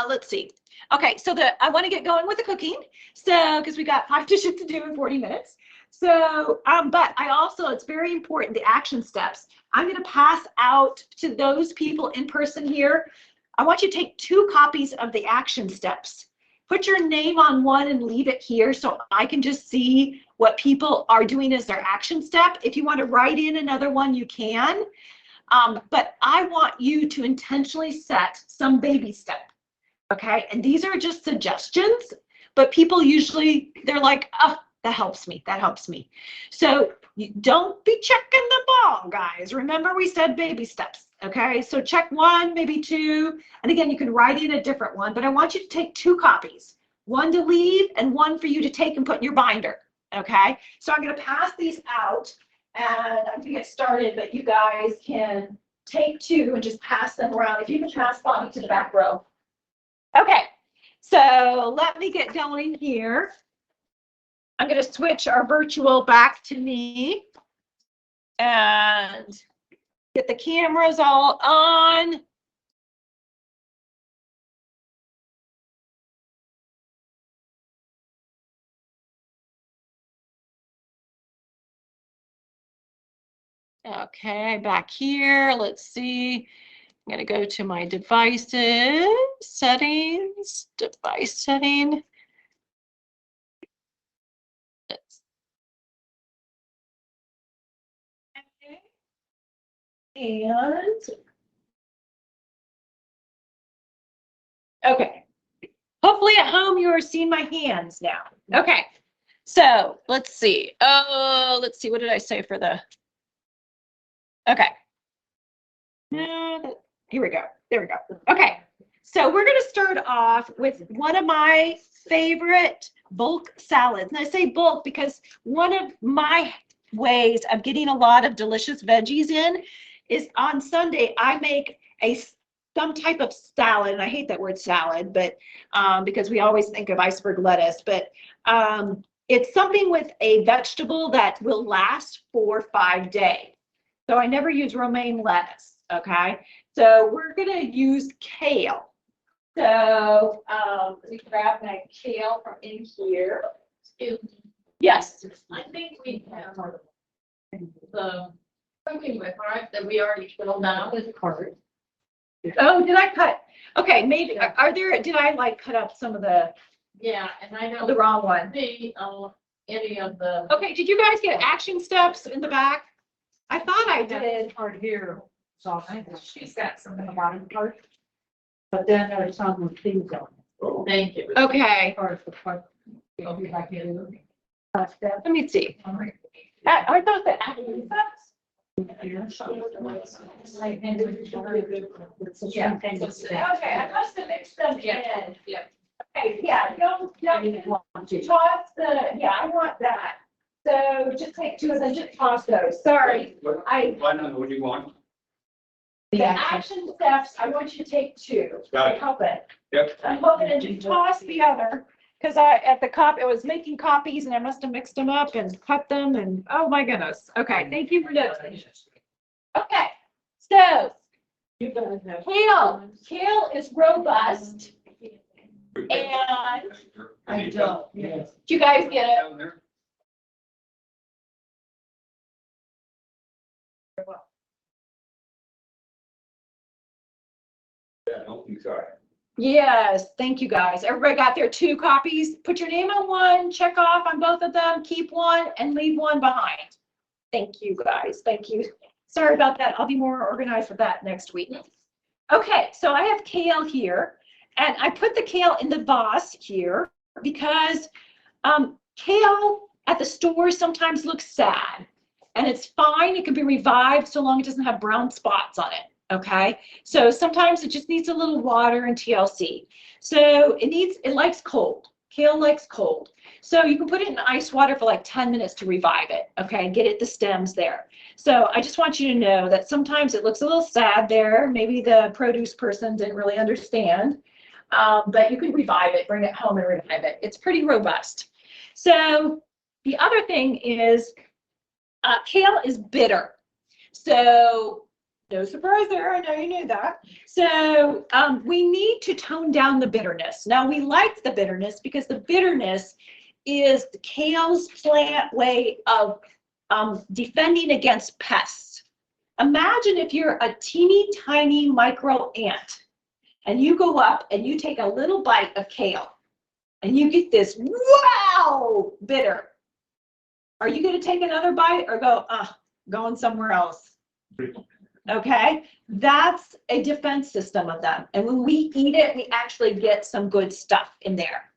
let's see. Okay, so I want to get going with the cooking. So, because we got 5 dishes to do in 40 minutes. So, but it's very important, the action steps. I'm going to pass out to those people in person here. I want you to take 2 copies of the action steps. Put your name on one and leave it here so I can just see what people are doing as their action step. If you want to write in another one, you can. But I want you to intentionally set some baby step. Okay, and these are just suggestions, but people usually, they're like, oh, that helps me. So you don't be checking the ball, guys. Remember we said baby steps, okay? So check 1, maybe 2, and again, you can write in a different one, but I want you to take 2 copies, 1 to leave and 1 for you to take and put in your binder, okay? So I'm gonna pass these out and I'm gonna get started, but you guys can take 2 and just pass them around. If you can pass Bonnie to the back row. Okay, so let me get going here. I'm going to switch our virtual back to me and get the cameras all on. Okay, back here, let's see. I'm going to go to my devices, settings, device setting. And okay, hopefully at home you are seeing my hands now. Okay, so let's see. Let's see. What did I say for the? Okay. Here we go. There we go. Okay, so we're going to start off with one of my favorite bulk salads. And I say bulk because one of my ways of getting a lot of delicious veggies in is on Sunday, I make some type of salad, and I hate that word salad, but because we always think of iceberg lettuce, but it's something with a vegetable that will last for 5 days. So I never use romaine lettuce, okay? So we're gonna use kale. So let me grab my kale from in here. Yes. I think we have the cooking with heart that we already filled out with card. Oh, did I cut? Okay, maybe, did I like cut up some of the Yeah, and I don't wrong one? see any of the. Okay, did you guys get action steps in the back? I thought I did. Part here, so She's got some. the bottom part. But then there's some with things on it. Thank you. Okay, Part of the part. I'll be back in. let me see. Are those the action steps? Yeah. Okay, I must have mixed them Yeah. in. Yeah. Okay, yeah, don't toss I want that. So just take 2 and then just toss those. Sorry. What do you want? The action steps, I want you to take 2. Got it. Help it. Yep. I'm hoping to just toss the other, because it was making copies and I must have mixed them up and cut them and, oh my goodness. Okay, thank you for noticing. Okay, so kale is robust. And I don't, yes. do you guys get it? Yeah, I don't think so. Yes, thank you guys. Everybody got their 2 copies? Put your name on one, check off on both of them, keep one and leave one behind. Thank you guys, thank you. Sorry about that. I'll be more organized with that next week. Okay, so I have kale here and I put the kale in the vase here because kale at the store sometimes looks sad and it's fine. It can be revived so long as it doesn't have brown spots on it. Okay, so sometimes it just needs a little water and TLC. So it likes cold. Kale likes cold. So you can put it in ice water for like 10 minutes to revive it. Okay, get it the stems there. So I just want you to know that sometimes it looks a little sad there. Maybe the produce person didn't really understand, but you can revive it, bring it home and revive it. It's pretty robust. So the other thing is kale is bitter. So no surprise there, I know you knew that. So we need to tone down the bitterness. Now we like the bitterness because the bitterness is the kale's plant way of defending against pests. Imagine if you're a teeny tiny micro ant and you go up and you take a little bite of kale and you get this, wow, bitter. Are you going to take another bite or go, going somewhere else? Okay, that's a defense system of them. And when we eat it, we actually get some good stuff in there.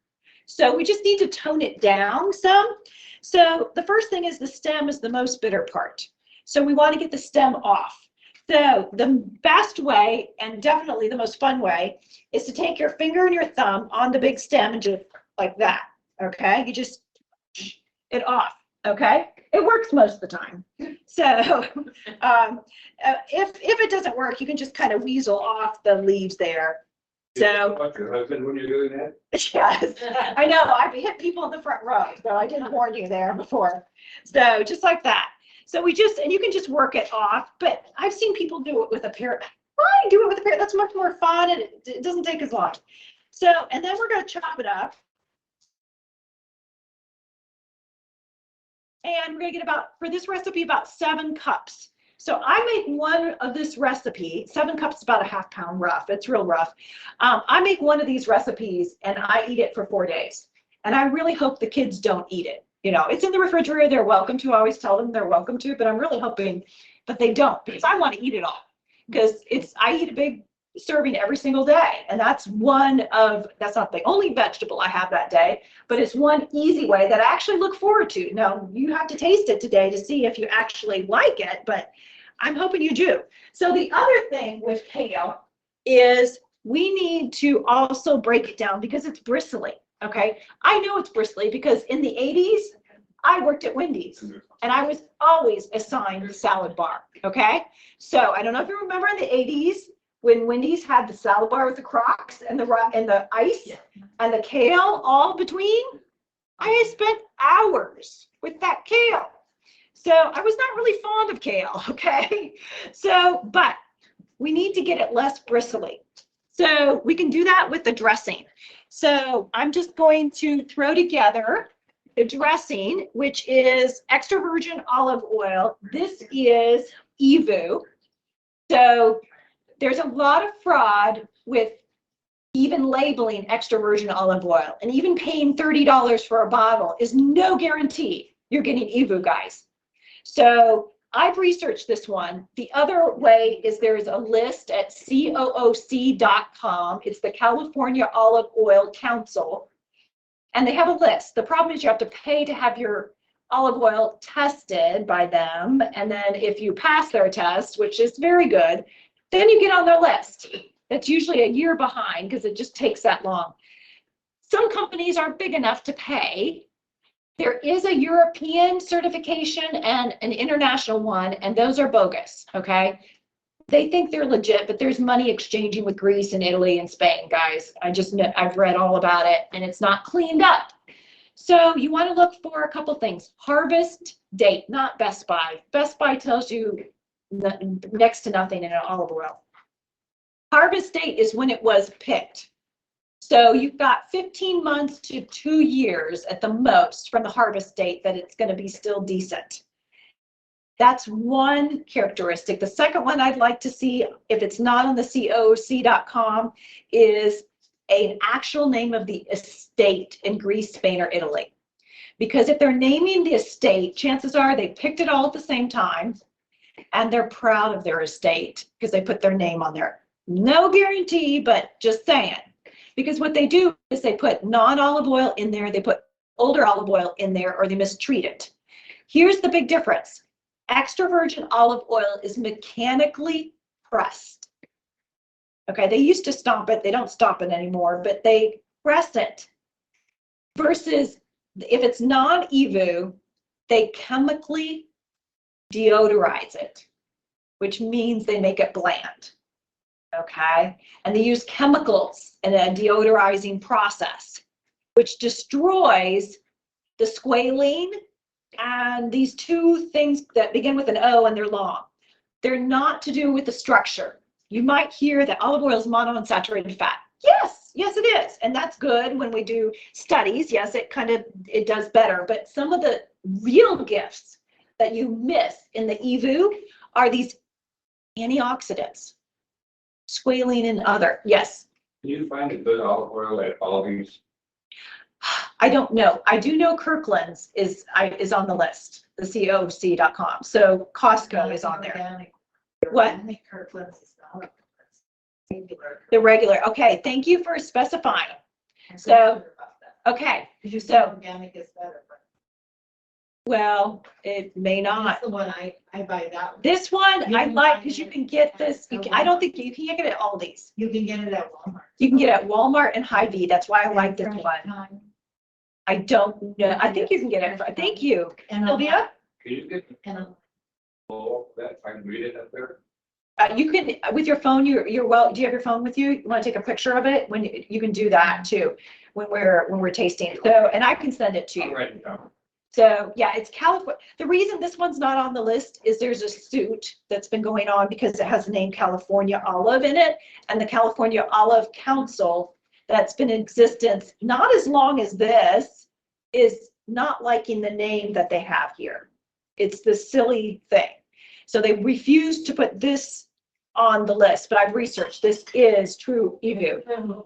So we just need to tone it down some. So the first thing is the stem is the most bitter part. So we want to get the stem off. So the best way, and definitely the most fun way, is to take your finger and your thumb on the big stem and just like that. Okay, you just it off. Okay, it works most of the time. So if it doesn't work, you can just kind of weasel off the leaves there. So What's your husband when you're doing that? yes, I know I've hit people in the front row, so I didn't warn you there before. So just like that. So and you can just work it off, but I've seen people do it with a parrot. Fine, do it with a parrot. That's much more fun and it doesn't take as long. So, and then we're going to chop it up. And we're going to get for this recipe, about 7 cups. So I make one of this recipe, 7 cups is about a ½ pound rough. It's real rough. I make one of these recipes and I eat it for 4 days. And I really hope the kids don't eat it. You know, it's in the refrigerator. They're welcome to. I always tell them they're welcome to, but I'm really hoping that they don't because I want to eat it all. Because I eat a big serving every single day. And that's not the only vegetable I have that day, but it's one easy way that I actually look forward to. Now, you have to taste it today to see if you actually like it, but I'm hoping you do. So the other thing with kale is we need to also break it down because it's bristly, okay? I know it's bristly because in the 80s, I worked at Wendy's and I was always assigned the salad bar, okay? So I don't know if you remember in the 80s, when Wendy's had the salad bar with the Crocs and the ice and the kale all between, I spent hours with that kale. So I was not really fond of kale, okay? So, but we need to get it less bristly. So we can do that with the dressing. So I'm just going to throw together the dressing, which is extra virgin olive oil. This is EVOO. So there's a lot of fraud with even labeling extra virgin olive oil, and even paying $30 for a bottle is no guarantee you're getting EVOO, guys. So I've researched this one. The other way is there's a list at COOC.com. It's the California Olive Oil Council, and they have a list. The problem is you have to pay to have your olive oil tested by them, and then if you pass their test, which is very good, then you get on their list. That's usually a year behind because it just takes that long. Some companies aren't big enough to pay. There is a European certification and an international one, and those are bogus, okay? They think they're legit, but there's money exchanging with Greece and Italy and Spain, guys. I've read all about it, and it's not cleaned up. So you want to look for a couple things. Harvest date, not Best Buy. Best Buy tells you next to nothing in an olive oil. Harvest date is when it was picked. So you've got 15 months to 2 years at the most from the harvest date that it's going to be still decent. That's one characteristic. The second one I'd like to see, if it's not on the COC.com, is an actual name of the estate in Greece, Spain, or Italy. Because if they're naming the estate, chances are they picked it all at the same time and they're proud of their estate because they put their name on there. No guarantee, but just saying. Because what they do is they put non-olive oil in there, they put older olive oil in there, or they mistreat it. Here's the big difference. Extra virgin olive oil is mechanically pressed. Okay, they used to stomp it. They don't stomp it anymore, but they press it. Versus if it's non-EVU, they chemically deodorize it, which means they make it bland. Okay, and they use chemicals in a deodorizing process, which destroys the squalene and these two things that begin with an O and they're long. They're not to do with the structure. You might hear that olive oil is monounsaturated fat. Yes, yes, it is. And that's good when we do studies. Yes, it does better. But some of the real gifts that you miss in the EVU are these antioxidants, squalene and other. Yes. Can you find a good olive oil at Aldi's? I don't know. I do know Kirkland's is on the list, the COC.com. So Costco is on there. Organic. What? Organic Kirkland's is not on the list. Regular. The regular. Okay, thank you for specifying. I'm So- sure about that. Okay, Because you so- said organic is better, but well, it may not. that's the one I buy that one. This one You I can like find because you it can get at this. Walmart. I don't think you can't get it at Aldi's. You can get it at Walmart. You can get it at Walmart and Hy-Vee. That's why I like this one. I don't know. I think you can get it. Thank you, And Sylvia. Can you get And all that? I can read it up there. You can with your phone. You're well. Do you have your phone with you? You want to take a picture of it when you can do that too when we're tasting. So and I can send it to I'll you. write it down. So yeah, it's California. The reason this one's not on the list is there's a suit that's been going on because it has the name California Olive in it, and the California Olive Council that's been in existence not as long as this is not liking the name that they have here. It's the silly thing. So they refuse to put this on the list, but I've researched this is true EVU.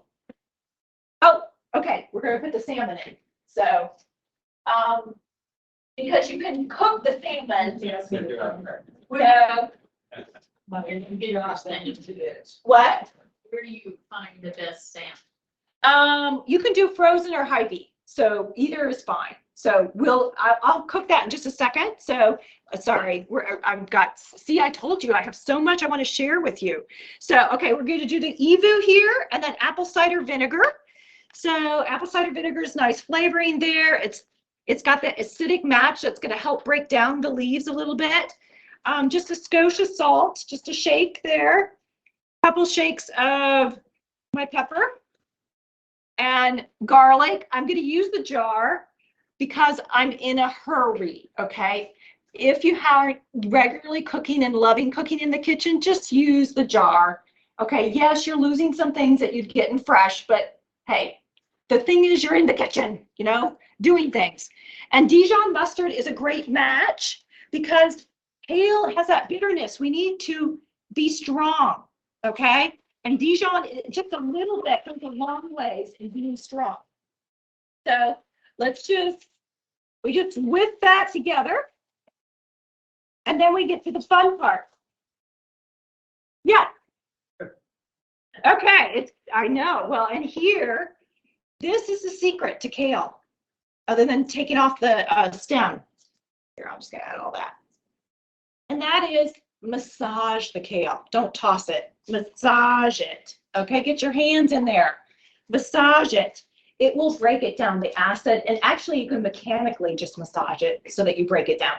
Oh, okay, we're gonna put the salmon in. So, because you can cook the salmon. yes, Good job. So, But you can get off that into this. what? Where do you find the best salmon? You can do frozen or Hy-Vee. So either is fine. So I'll cook that in just a second. So sorry, see, I told you I have so much I want to share with you. So, okay, we're going to do the EVU here and then apple cider vinegar. So apple cider vinegar is nice flavoring there. It's got that acidic match that's going to help break down the leaves a little bit. Just a skosh of salt, just a shake there. Couple shakes of my pepper and garlic. I'm going to use the jar because I'm in a hurry, okay? If you are regularly cooking and loving cooking in the kitchen, just use the jar, okay? Yes, you're losing some things that you'd get in fresh, but hey, the thing is you're in the kitchen, you know, doing things. And Dijon mustard is a great match because kale has that bitterness. We need to be strong, okay? And Dijon, just a little bit goes a long ways in being strong. So we just whip that together. And then we get to the fun part. Yeah. Okay, I know. Well, and here, this is the secret to kale, other than taking off the stem. Here, I'm just gonna add all that. And that is massage the kale. Don't toss it. Massage it. Okay, get your hands in there. Massage it. It will break it down, the acid. And actually, you can mechanically just massage it so that you break it down.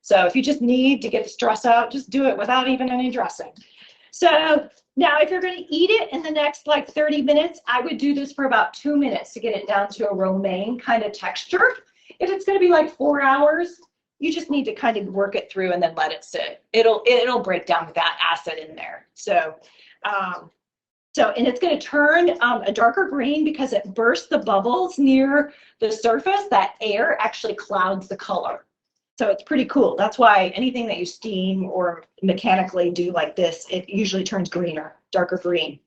So if you just need to get the stress out, just do it without even any dressing. So now if you're going to eat it in the next like 30 minutes, I would do this for about 2 minutes to get it down to a romaine kind of texture. If it's going to be like 4 hours, you just need to kind of work it through and then let it sit. It'll break down that acid in there. So, and it's going to turn a darker green because it bursts the bubbles near the surface. That air actually clouds the color. So it's pretty cool. That's why anything that you steam or mechanically do like this, it usually turns greener, darker green.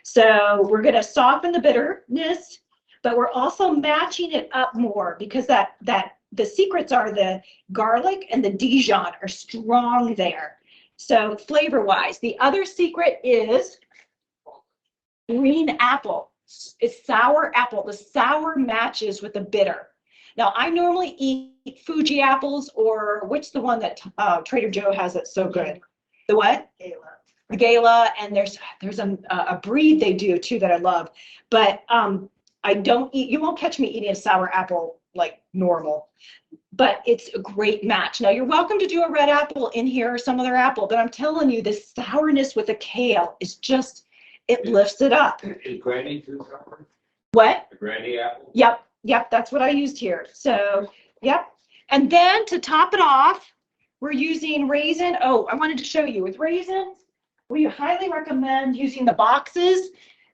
So we're going to soften the bitterness, but we're also matching it up more because the secrets are the garlic and the Dijon are strong there. So flavor wise, the other secret is green apple. It's sour apple. The sour matches with the bitter. Now I normally eat Fuji apples, or what's the one that Trader Joe has that's so good? The what? Gala. The Gala, and there's a breed they do too that I love, but I don't eat. You won't catch me eating a sour apple like normal, but it's a great match. Now you're welcome to do a red apple in here or some other apple, but I'm telling you, this sourness with the kale is just, it lifts it up. Is Granny too sour? What? The Granny apple? Yep, that's what I used here. So, yep. And then to top it off, we're using raisin. Oh, I wanted to show you with raisins. We highly recommend using the boxes.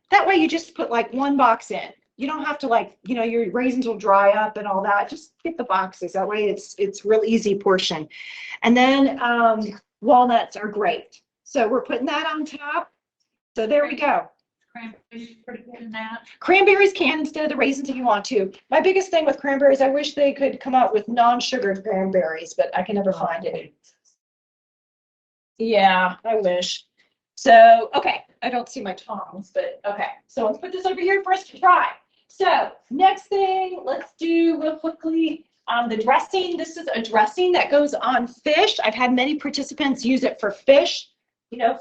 That way you just put like one box in. You don't have to like, your raisins will dry up and all that. Just get the boxes. That way it's real easy portion. And then walnuts are great. So we're putting that on top. So there we go. Cranberries pretty good in that. Cranberries can instead of the raisins if you want to. My biggest thing with cranberries, I wish they could come out with non-sugared cranberries, but I can never find any. Yeah, I wish. So, okay, I don't see my tongs, but okay. So let's put this over here for us to try. So next thing, let's do real quickly the dressing. This is a dressing that goes on fish. I've had many participants use it for fish.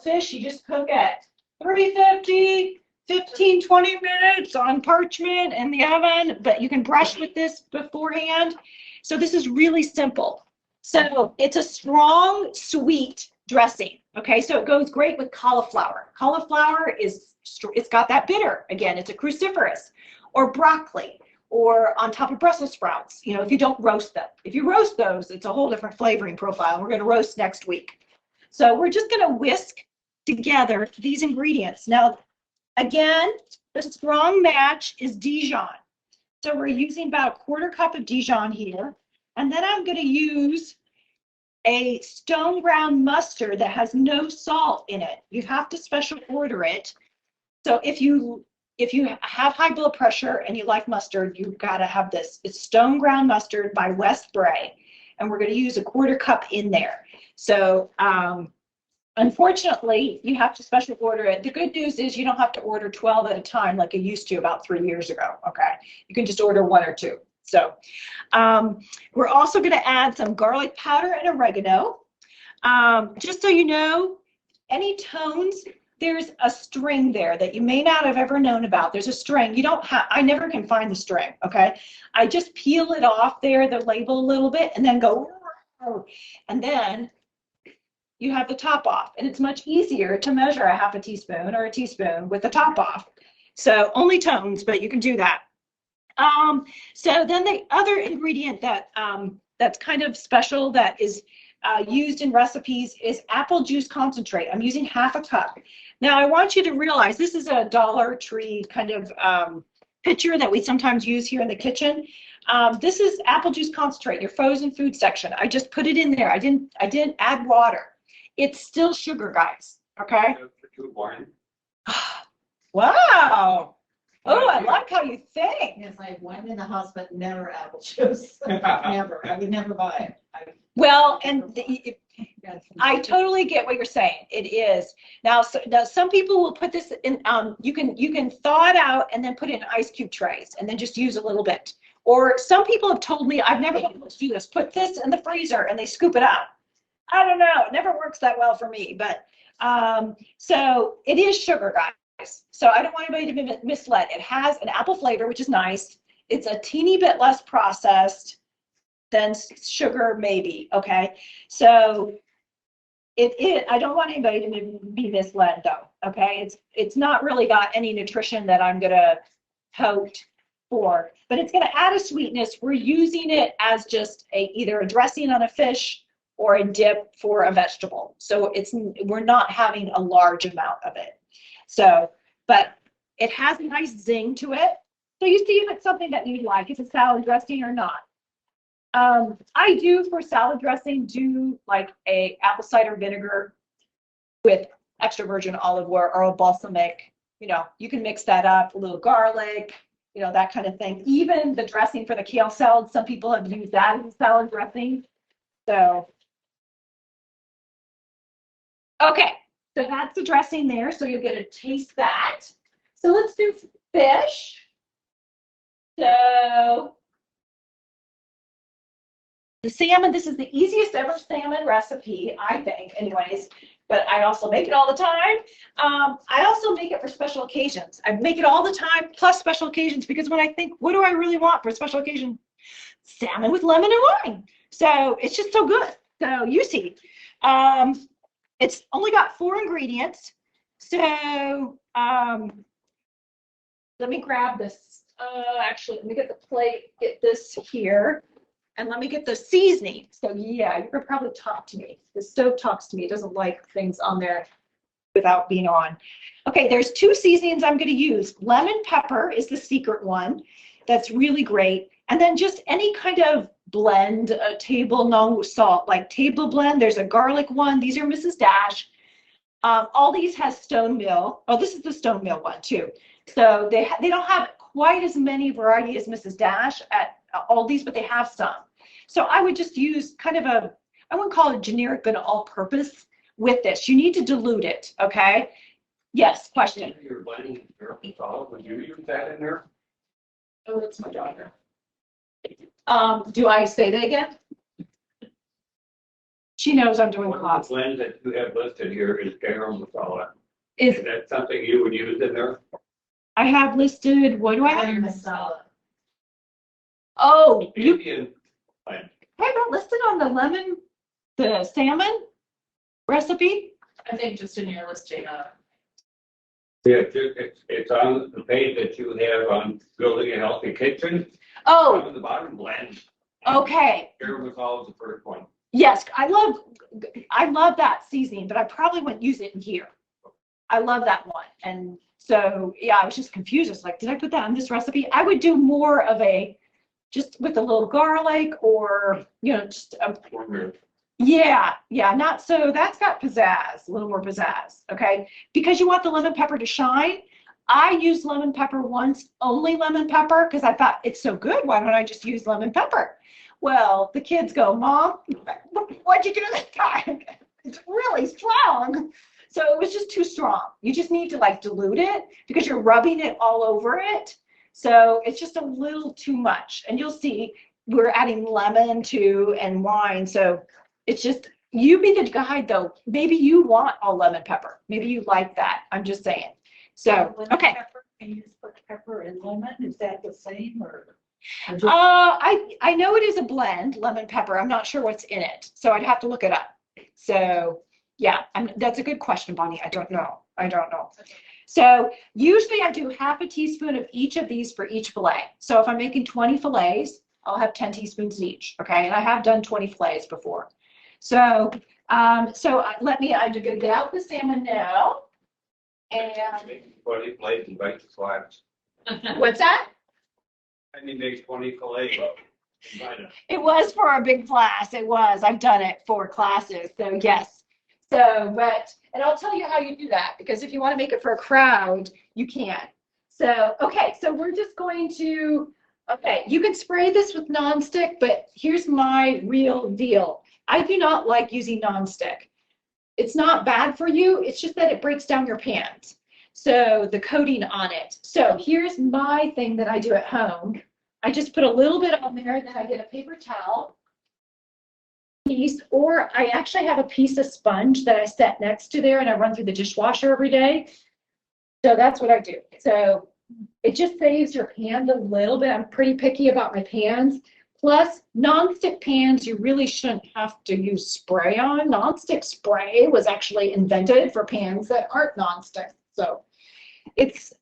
Fish, you just cook at 350, 15, 20 minutes on parchment in the oven, but you can brush with this beforehand. So this is really simple. So it's a strong, sweet dressing. Okay, so it goes great with cauliflower. Cauliflower it's got that bitter. Again, it's a cruciferous. Or broccoli, or on top of Brussels sprouts, if you don't roast them. If you roast those, it's a whole different flavoring profile. We're going to roast next week. So we're just going to whisk together these ingredients. Now, again, the strong match is Dijon. So we're using about a quarter cup of Dijon here. And then I'm going to use a stone ground mustard that has no salt in it. You have to special order it. So if you have high blood pressure and you like mustard, you've got to have this. It's stone ground mustard by West Bray. And we're going to use a quarter cup in there. So unfortunately, you have to special order it. The good news is you don't have to order 12 at a time like you used to about 3 years ago, okay? You can just order 1 or 2. So we're also going to add some garlic powder and oregano. Just so you know, any tones, there's a string there that you may not have ever known about. There's a string. I never can find the string, okay? I just peel it off there, the label a little bit, and then go, and then you have the top off. And it's much easier to measure a half a teaspoon or a teaspoon with the top off. So only tones, but you can do that. So then the other ingredient that's kind of special that is used in recipes is apple juice concentrate. I'm using half a cup. Now I want you to realize this is a Dollar Tree kind of pitcher that we sometimes use here in the kitchen. This is apple juice concentrate, your frozen food section. I just put it in there. I didn't add water. It's still sugar, guys. Okay. Wow. Oh, I like how you think. Yes, I have wine in the house, but never apple juice. Never. I would never buy it. Well, and I totally get what you're saying. It is. Now some people will put this in, you can thaw it out and then put it in ice cube trays and then just use a little bit. Or some people have told me, I've never been able to do this, put this in the freezer and they scoop it out. I don't know. It never works that well for me, but so it is sugar, guys. So I don't want anybody to be misled. It has an apple flavor, which is nice. It's a teeny bit less processed than sugar, maybe. Okay. So I don't want anybody to be misled though. Okay. It's not really got any nutrition that I'm going to poke for, but it's going to add a sweetness. We're using it as just either a dressing on a fish or a dip for a vegetable. So we're not having a large amount of it. So, but it has a nice zing to it. So you see if it's something that you like, if it's salad dressing or not. I do for salad dressing, do like a apple cider vinegar with extra virgin olive oil or a balsamic. You know, you can mix that up, a little garlic, you know, that kind of thing. Even the dressing for the kale salad, some people have used that as a salad dressing. So, okay, so that's the dressing there. So you'll get to taste that. So let's do fish. So the salmon, this is the easiest ever salmon recipe, I think, anyways, but I also make it all the time. I also make it for special occasions. I make it all the time, plus special occasions, because when I think, what do I really want for a special occasion? Salmon with lemon and lime. So it's just so good. So you see, it's only got 4 ingredients. So let me grab this. Actually, let me get the plate, get this here. And let me get the seasoning. So yeah, you could probably talk to me. The stove talks to me. It doesn't like things on there without being on. Okay, there's 2 seasonings I'm going to use. Lemon pepper is the secret one. That's really great. And then just any kind of blend, a table, no salt, like table blend. There's a garlic one. These are Mrs. Dash. All these has Stone Mill. Oh, this is the Stone Mill one too. So they don't have quite as many variety as Mrs. Dash at Aldi's, but they have some. So I would just use kind of a, I wouldn't call it generic, but all-purpose with this. You need to dilute it, okay? Yes, question. You're blending miracle salad, would you use that in there? Oh, that's my daughter. Do I say that again? She knows I'm doing One of the class. blends that you have listed here is garam masala. Is Is that something you would use in there? I have listed, what do I have? Garam masala. Oh, you Indian blend. have it listed on the lemon, the salmon recipe? I think just in your listing, Yeah, it's on the page that you have on building a healthy kitchen. Oh, On the bottom blend, okay. garam masala is the first one. Yes, I love that seasoning, but I probably wouldn't use it in here. I love that one. And so, yeah, I was just confused. It's like, did I put that in this recipe? I would do more of a, just with a little garlic or, you know, just a, yeah, not so, that's got pizzazz, a little more pizzazz, okay? Because you want the lemon pepper to shine. I used lemon pepper once, only lemon pepper, because I thought it's so good. Why don't I just use lemon pepper? Well, the kids go, Mom, what'd you do this time? It's really strong. So it was just too strong. You just need to like dilute it because you're rubbing it all over it. So it's just a little too much. And you'll see we're adding lemon too and wine. So it's just, you be the guide though. Maybe you want all lemon pepper. Maybe you like that. I'm just saying. So, okay. Can you just put pepper and lemon? Is that the same or? I know it is a blend, lemon pepper. I'm not sure what's in it. So I'd have to look it up. So yeah, that's a good question, Bonnie. I don't know. So usually I do half a teaspoon of each of these for each fillet. So if I'm making 20 fillets, I'll have 10 teaspoons each. Okay. And I have done 20 fillets before. So, let me, I'm going to get out the salmon now. And 20 fillets and bite the slabs. what's that? And you make 20 fillets. It was for a big class. It was. I've done it for classes. So yes. So, and I'll tell you how you do that because if you want to make it for a crowd, you can. So, okay. So we're just going to, okay, you can spray this with nonstick, but here's my real deal. I do not like using nonstick. It's not bad for you. It's just that it breaks down your pans. So the coating on it. So here's my thing that I do at home. I just put a little bit on there, then I get a paper towel piece, or I actually have a piece of sponge that I set next to there and I run through the dishwasher every day. So that's what I do. So it just saves your pans a little bit. I'm pretty picky about my pans. Plus, nonstick pans, you really shouldn't have to use spray on. Nonstick spray was actually invented for pans that aren't nonstick. So it's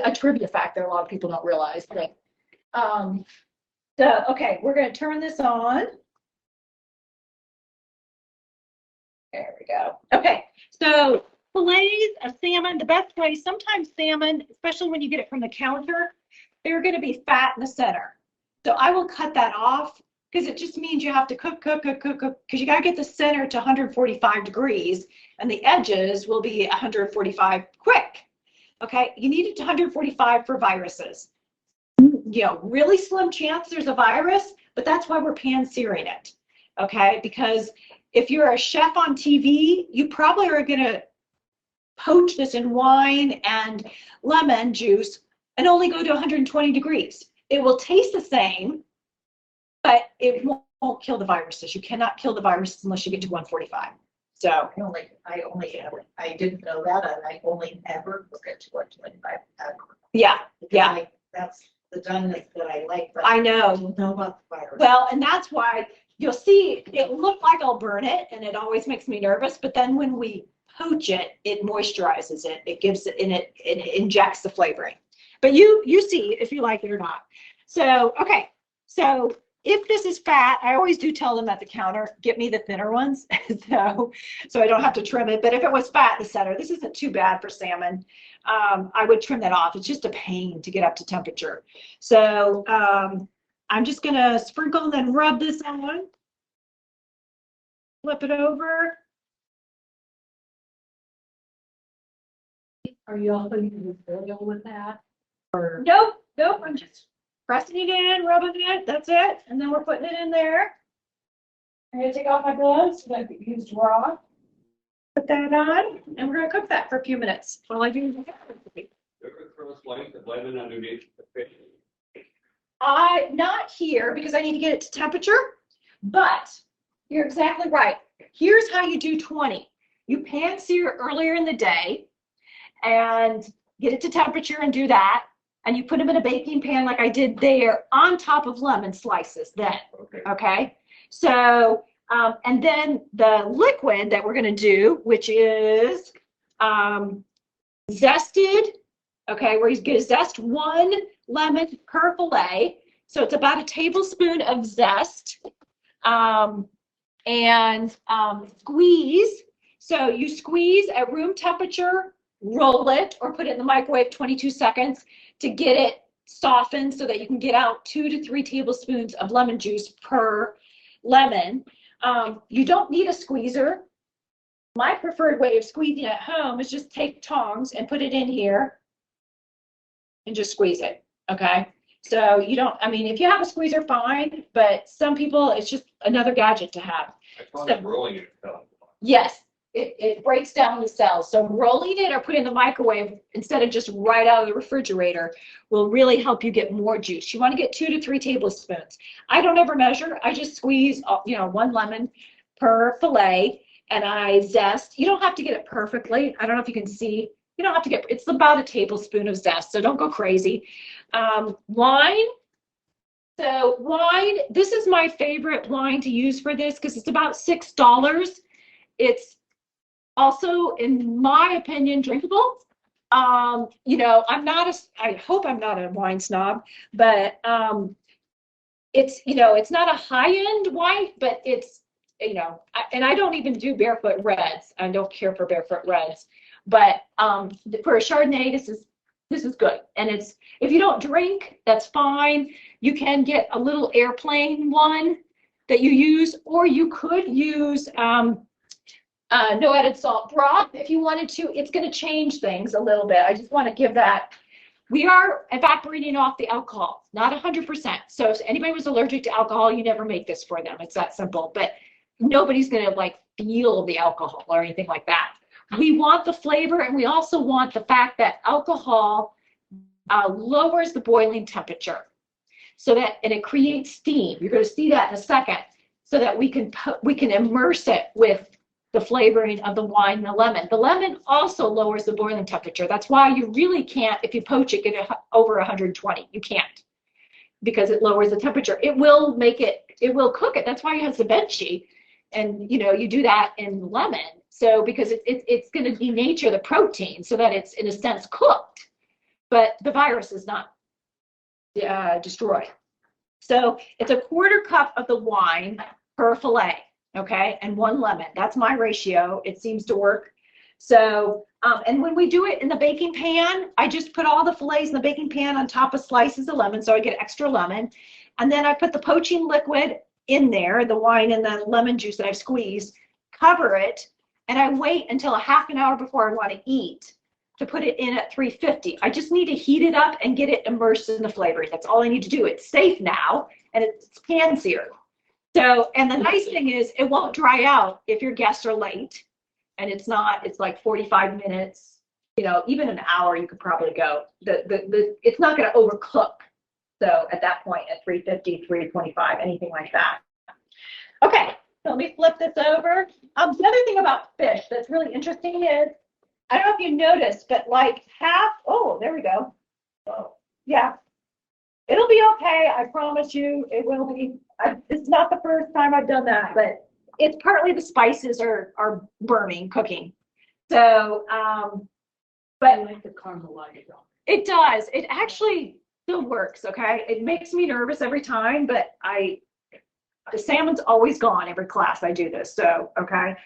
a trivia fact that a lot of people don't realize. But, so, okay, we're going to turn this on. There we go. Okay, so fillets of salmon, the best way, sometimes salmon, especially when you get it from the counter, they're going to be fat in the center. So I will cut that off because it just means you have to cook, because you got to get the center to 145 degrees and the edges will be 145 quick. Okay, you need it to 145 for viruses. You know, really slim chance there's a virus, but that's why we're pan-searing it. Okay, because if you're a chef on TV, you probably are going to poach this in wine and lemon juice and only go to 120 degrees. It will taste the same, but it won't kill the viruses. You cannot kill the viruses unless you get to 145. So I didn't know that, and I only ever look at 125. yeah, yeah, Like, that's the doneness that I like, but I know. I don't know about the virus. Well, and that's why you'll see it look like I'll burn it, and it always makes me nervous. But then when we poach it, it moisturizes it. It gives it, and it injects the flavoring. But you see if you like it or not. So okay, so if this is fat, I always do tell them at the counter, get me the thinner ones, so I don't have to trim it. But if it was fat in the center, this isn't too bad for salmon. I would trim that off. It's just a pain to get up to temperature. So I'm just gonna sprinkle and then rub this on. Flip it over. Are you also using oil with that? Or Nope, I'm just pressing it in, rubbing it, that's it. And then we're putting it in there. I'm gonna take off my gloves that I used raw. Put that on, and we're gonna cook that for a few minutes while I do. Ever throw a slice of lemon underneath the fish? Not here because I need to get it to temperature, but you're exactly right. Here's how you do 20. You pan sear earlier in the day and get it to temperature and do that. And you put them in a baking pan like I did there on top of lemon slices then, Okay. okay? So, and then the liquid that we're gonna do, which is zested, okay, we're gonna zest 1 lemon per fillet. So it's about a tablespoon of zest, and squeeze. So you squeeze at room temperature, roll it, or put it in the microwave 22 seconds to get it softened so that you can get out 2 to 3 tablespoons of lemon juice per lemon. You don't need a squeezer. My preferred way of squeezing at home is just take tongs and put it in here and just squeeze it, okay? So you don't, I mean, if you have a squeezer, fine, but some people, it's just another gadget to have. I thought I'm rolling it. Yes, it breaks down the cells. So rolling it or putting it in the microwave instead of just right out of the refrigerator will really help you get more juice. You want to get 2 to 3 tablespoons. I don't ever measure. I just squeeze, 1 lemon per fillet, and I zest. You don't have to get it perfectly. I don't know if you can see. You don't have to get, it's about a tablespoon of zest, so don't go crazy. Wine. So wine, this is my favorite wine to use for this because it's about $6. It's also, in my opinion, drinkable. I hope I'm not a wine snob, but it's not a high-end wine, but it's, and I don't even do barefoot reds. I don't care for barefoot reds, but for a Chardonnay, this is good. And it's, if you don't drink, that's fine. You can get a little airplane one that you use, or you could use no added salt broth if you wanted to. It's going to change things a little bit. I just want to give that. We are evaporating off the alcohol, not 100%. So if anybody was allergic to alcohol, you never make this for them. It's that simple. But nobody's going to feel the alcohol or anything like that. We want the flavor, and we also want the fact that alcohol lowers the boiling temperature, and it creates steam. You're going to see that in a second, so that we can immerse it with the flavoring of the wine and the lemon. The lemon also lowers the boiling temperature. That's why you really can't, if you poach it, get it over 120. You can't, because it lowers the temperature. It will cook it. That's why it has the veggie, and you do that in lemon. So because it's going to denature the protein so that it's in a sense cooked, but the virus is not destroyed. So it's a 1/4 cup of the wine per fillet, okay, and 1 lemon. That's my ratio. It seems to work. So, and when we do it in the baking pan, I just put all the fillets in the baking pan on top of slices of lemon, so I get extra lemon. And then I put the poaching liquid in there, the wine and the lemon juice that I've squeezed, cover it, and I wait until a half an hour before I want to eat to put it in at 350. I just need to heat it up and get it immersed in the flavors. That's all I need to do. It's safe now, and it's pan seared. So, and the nice thing is it won't dry out if your guests are late, and it's like 45 minutes, you know, even an hour you could probably go. It's not going to overcook. So at that point at 350, 325, anything like that. Okay, so let me flip this over. The other thing about fish that's really interesting is, I don't know if you noticed, but like oh, there we go. Oh, yeah. It'll be okay. I promise you it will be. It's not the first time I've done that, but it's partly the spices are burning, cooking. So, but I like the caramelize on. it does. It actually still works, okay? It makes me nervous every time, but the salmon's always gone every class I do this, so, okay.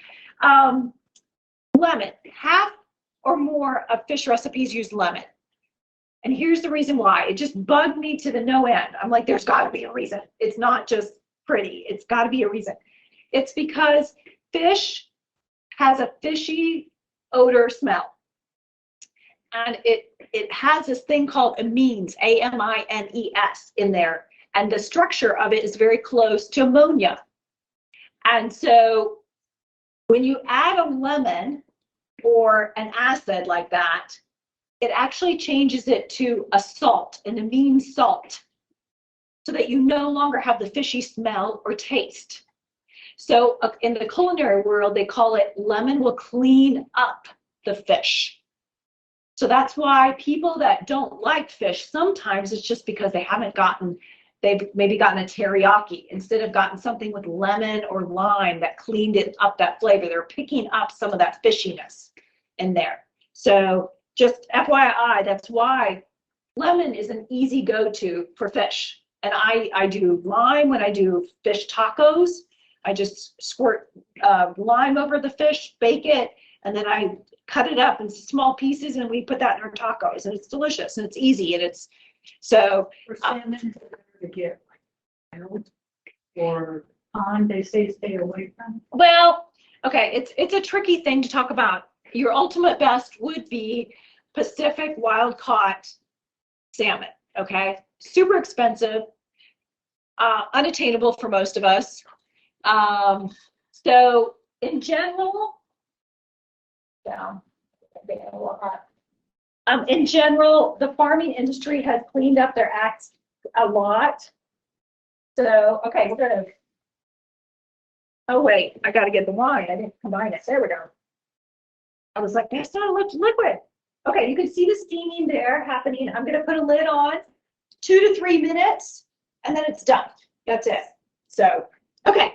Lemon, half or more of fish recipes use lemon. And here's the reason why. It just bugged me to the no end. I'm like, there's gotta be a reason. It's not just pretty, it's gotta be a reason. It's because fish has a fishy odor smell. And it has this thing called amines, amines in there. And the structure of it is very close to ammonia. And so when you add a lemon or an acid like that, it actually changes it to a salt, an amine salt, so that you no longer have the fishy smell or taste. So in the culinary world, they call it lemon will clean up the fish. So that's why people that don't like fish, sometimes it's just because they've maybe gotten a teriyaki instead of gotten something with lemon or lime that cleaned it up, that flavor. They're picking up some of that fishiness in there. So just FYI, that's why lemon is an easy go-to for fish. And I do lime when I do fish tacos. I just squirt lime over the fish, bake it, and then I cut it up in small pieces, and we put that in our tacos, and it's delicious, and it's easy, and it's so. For salmon, to get like, or pond, they say stay away from. Well, okay, it's a tricky thing to talk about. Your ultimate best would be Pacific wild caught salmon, okay? Super expensive, unattainable for most of us. So in general, in general, the farming industry has cleaned up their acts a lot. So, okay, we're gonna, oh wait, I gotta get the wine. I didn't combine it. There we go. I was like, that's not much liquid. Okay, you can see the steaming there happening. I'm gonna put a lid on, 2 to 3 minutes, and then it's done. That's it. So, okay.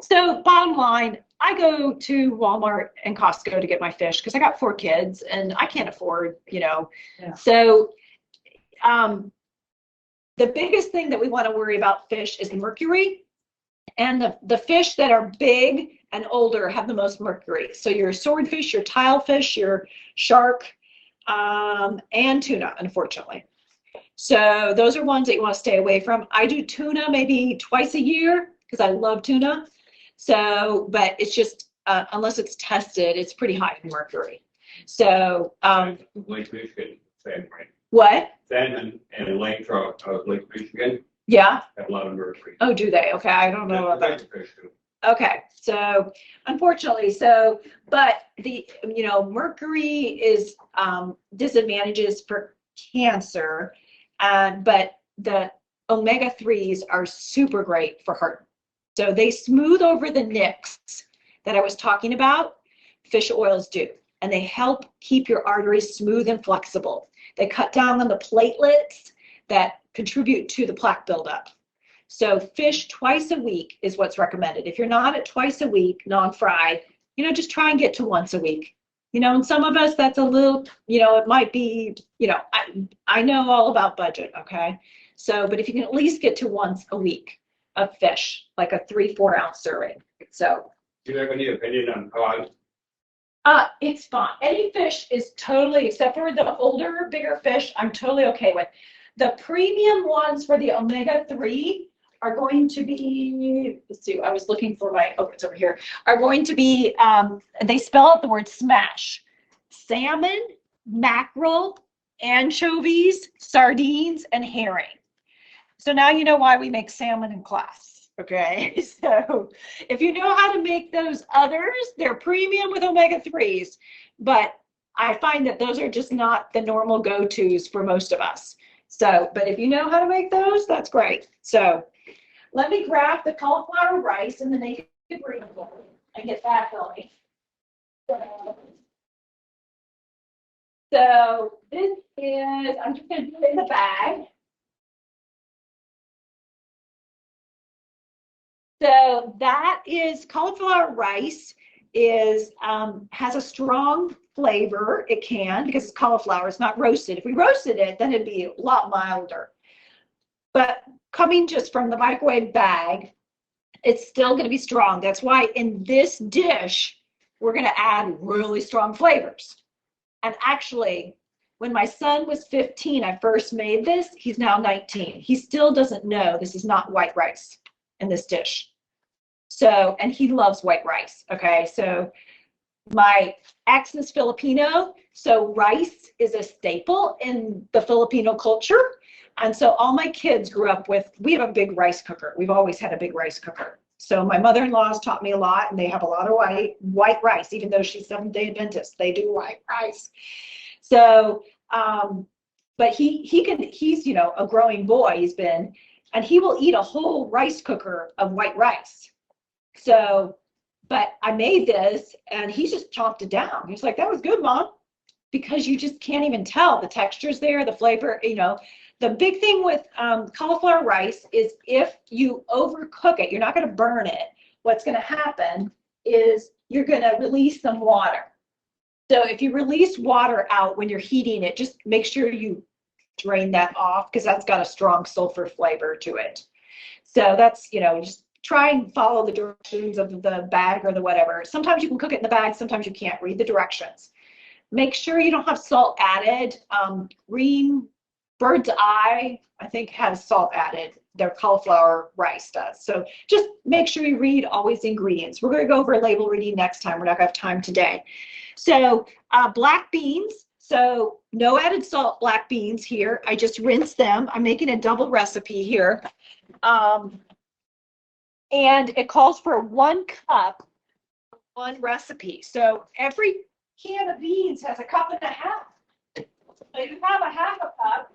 So bottom line, I go to Walmart and Costco to get my fish because I got 4 kids and I can't afford, Yeah. So, the biggest thing that we want to worry about fish is mercury, and the fish that are big and older have the most mercury. So your swordfish, your tilefish, your shark, and tuna, unfortunately. So those are ones that you want to stay away from. I do tuna maybe twice a year because I love tuna. So, but it's just, unless it's tested, it's pretty high in mercury. So, Lake Michigan, same, right? what? Salmon and lake trout, Lake Michigan, Yeah. have a lot of mercury. Oh, do they? Okay. I don't know about that. Fish too. Okay. So unfortunately, but mercury is, disadvantages for cancer, but the omega-3s are super great for heart. So they smooth over the nicks that I was talking about. Fish oils do, and they help keep your arteries smooth and flexible. They cut down on the platelets that contribute to the plaque buildup. So fish twice a week is what's recommended. If you're not at twice a week, non-fried, just try and get to once a week. And some of us, that's a little, it might be, I know all about budget, okay? So, but if you can at least get to once a week of fish, like a 3-4 ounce serving. So. Do you have any opinion on cod? It's fine. Any fish is totally, except for the older, bigger fish, I'm totally okay with. The premium ones for the omega-3 are going to be, let's see, I was looking for my, oh, it's over here, are going to be, they spell out the word smash. Salmon, mackerel, anchovies, sardines, and herring. So now you know why we make salmon in class, okay? So if you know how to make those others, they're premium with omega-3s, but I find that those are just not the normal go-tos for most of us. So, but if you know how to make those, that's great. So let me grab the cauliflower rice in the naked green bowl and get that going. So this is, I'm just going to do it in the bag. So that is cauliflower rice is has a strong flavor. It can because it's cauliflower. It's not roasted. If we roasted it, then it'd be a lot milder. But coming just from the microwave bag, it's still going to be strong. That's why in this dish, we're going to add really strong flavors. And actually, when my son was 15, I first made this. He's now 19. He still doesn't know this is not white rice in this dish. So, and he loves white rice. Okay. So my ex is Filipino. So rice is a staple in the Filipino culture. And so all my kids grew up with, we have a big rice cooker. We've always had a big rice cooker. So my mother-in-law's taught me a lot, and they have a lot of white rice, even though she's Seventh-day Adventist, they do white rice. So, but he's, you know, a growing boy, and he will eat a whole rice cooker of white rice. So, but I made this and he just chomped it down. He's like, that was good, Mom, because you just can't even tell the texture's there, the flavor, you know. The big thing with cauliflower rice is if you overcook it, you're not going to burn it. What's going to happen is you're going to release some water. So if you release water out when you're heating it, just make sure you drain that off because that's got a strong sulfur flavor to it. So that's, you know, just try and follow the directions of the bag or the whatever. Sometimes you can cook it in the bag, sometimes you can't. Read the directions. Make sure you don't have salt added. Green Bird's Eye, I think, has salt added. Their cauliflower rice does. So just make sure you read always the ingredients. We're going to go over label reading next time. We're not going to have time today. So black beans. So no added salt black beans here. I just rinse them. I'm making a double recipe here. And it calls for 1 cup, 1 recipe. So every can of beans has a cup and a half. So you have a half a cup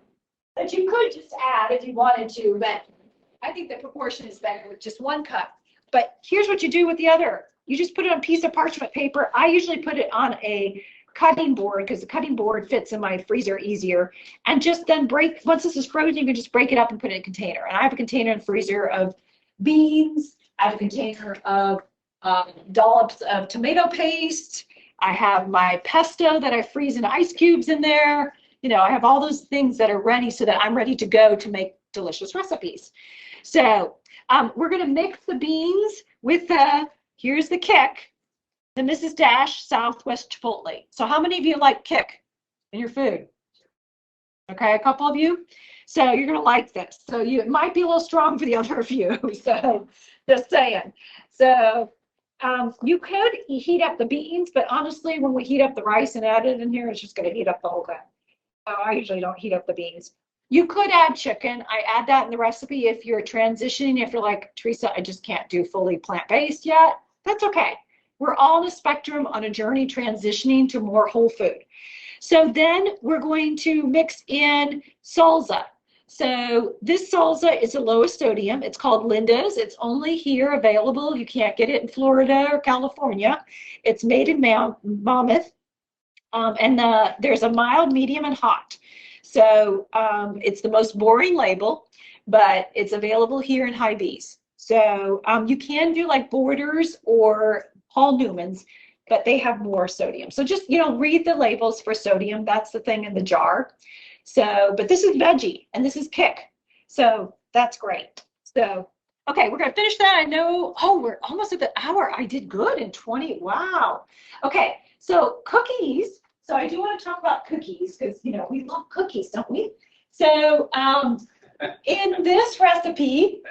that you could just add if you wanted to, but I think the proportion is better with just 1 cup. But here's what you do with the other. You just put it on a piece of parchment paper. I usually put it on a cutting board because the cutting board fits in my freezer easier. And just then once this is frozen, you can just break it up and put it in a container. And I have a container in the freezer of beans. I have a container of dollops of tomato paste. I have my pesto that I freeze in ice cubes in there. You know, I have all those things that are ready so that I'm ready to go to make delicious recipes. So we're going to mix the beans with here's the kick, the Mrs. Dash Southwest Chipotle. So how many of you like kick in your food? Okay, a couple of you. So you're going to like this. So it might be a little strong for the other of you. So just saying. So you could heat up the beans, but honestly, when we heat up the rice and add it in here, it's just going to heat up the whole thing. So I usually don't heat up the beans. You could add chicken. I add that in the recipe if you're transitioning, if you're like, Teresa, I just can't do fully plant-based yet. That's okay. We're all on a spectrum on a journey transitioning to more whole food. So then we're going to mix in salsa. So this salsa is the lowest sodium. It's called Linda's. It's only here available. You can't get it in Florida or California. It's made in Monmouth. There's a mild, medium, and hot. So it's the most boring label, but it's available here in Hy-Vee's. So you can do like Borders or Paul Newman's, but they have more sodium. So just, you know, read the labels for sodium. That's the thing in the jar. So, but this is veggie and this is kick. So that's great. So, okay, we're going to finish that. I know, oh, we're almost at the hour. I did good in 20. Wow. Okay, so cookies. So I do want to talk about cookies because, you know, we love cookies, don't we? So in this recipe,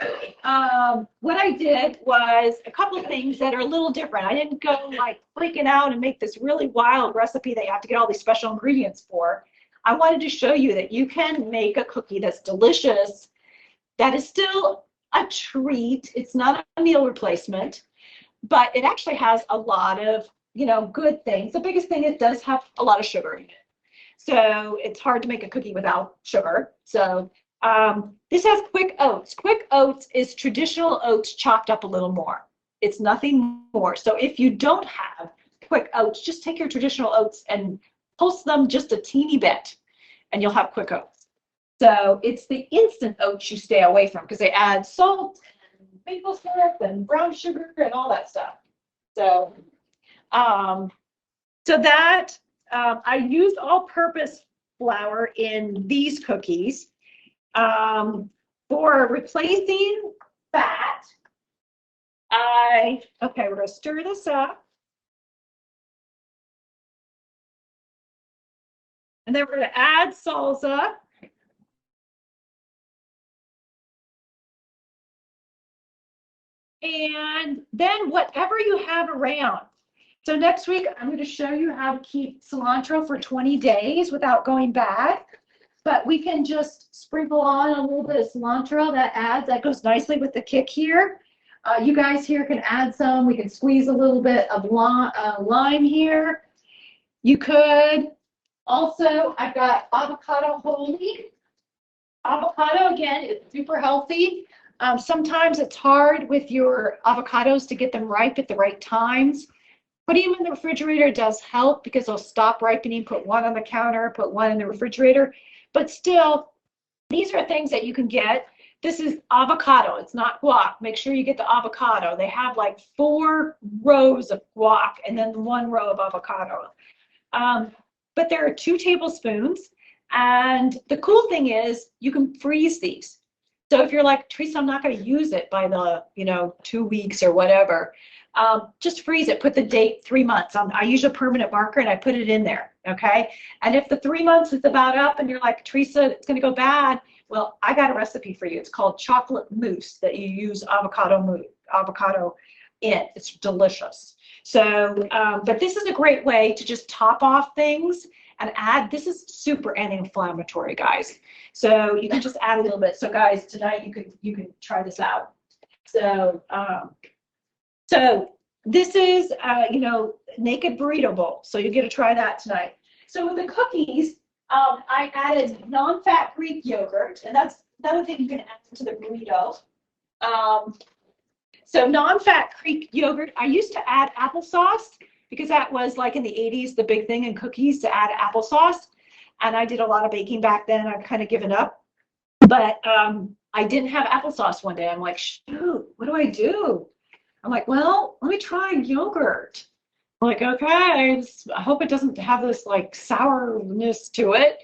what I did was a couple of things that are a little different. I didn't go like freaking out and make this really wild recipe that you have to get all these special ingredients for. I wanted to show you that you can make a cookie that's delicious, that is still a treat. It's not a meal replacement, but it actually has a lot of, good things. The biggest thing, it does have a lot of sugar in it. So it's hard to make a cookie without sugar. So this has quick oats. Quick oats is traditional oats chopped up a little more. It's nothing more. So if you don't have quick oats, just take your traditional oats and pulse them just a teeny bit, and you'll have quick oats. So it's the instant oats you stay away from because they add salt and maple syrup and brown sugar and all that stuff. So, I used all-purpose flour in these cookies. For replacing fat, we're gonna stir this up. And then we're gonna add salsa. And then whatever you have around. So next week, I'm going to show you how to keep cilantro for 20 days without going bad. But we can just sprinkle on a little bit of cilantro that goes nicely with the kick here. You guys here can add some. We can squeeze a little bit of lime here. You could also, I've got avocado wholly. Avocado, again, is super healthy. Sometimes it's hard with your avocados to get them ripe at the right times. Putting them in the refrigerator does help because they'll stop ripening. Put one on the counter, put one in the refrigerator. But still, these are things that you can get. This is avocado. It's not guac. Make sure you get the avocado. They have like 4 rows of guac and then 1 row of avocado. But there are 2 tablespoons. And the cool thing is you can freeze these. So if you're like, Teresa, I'm not going to use it by the, 2 weeks or whatever, just freeze it. Put the date 3 months. I use a permanent marker and I put it in there. Okay. And if the 3 months is about up and you're like, Teresa, it's going to go bad. Well, I got a recipe for you. It's called chocolate mousse that you use avocado in. It's delicious. So, but this is a great way to just top off things and add. This is super anti-inflammatory, guys. So you can just add a little bit. So guys, tonight you can try this out. So this is naked burrito bowl. So you get to try that tonight. So with the cookies, I added non-fat Greek yogurt, and that's another thing you can add to the burrito. So non-fat Greek yogurt. I used to add applesauce because that was like in the 80s, the big thing in cookies to add applesauce. And I did a lot of baking back then. I've kind of given up. But I didn't have applesauce one day. I'm like, shoot, what do? I'm like, well, let me try yogurt. I'm like, okay, I hope it doesn't have this like sourness to it.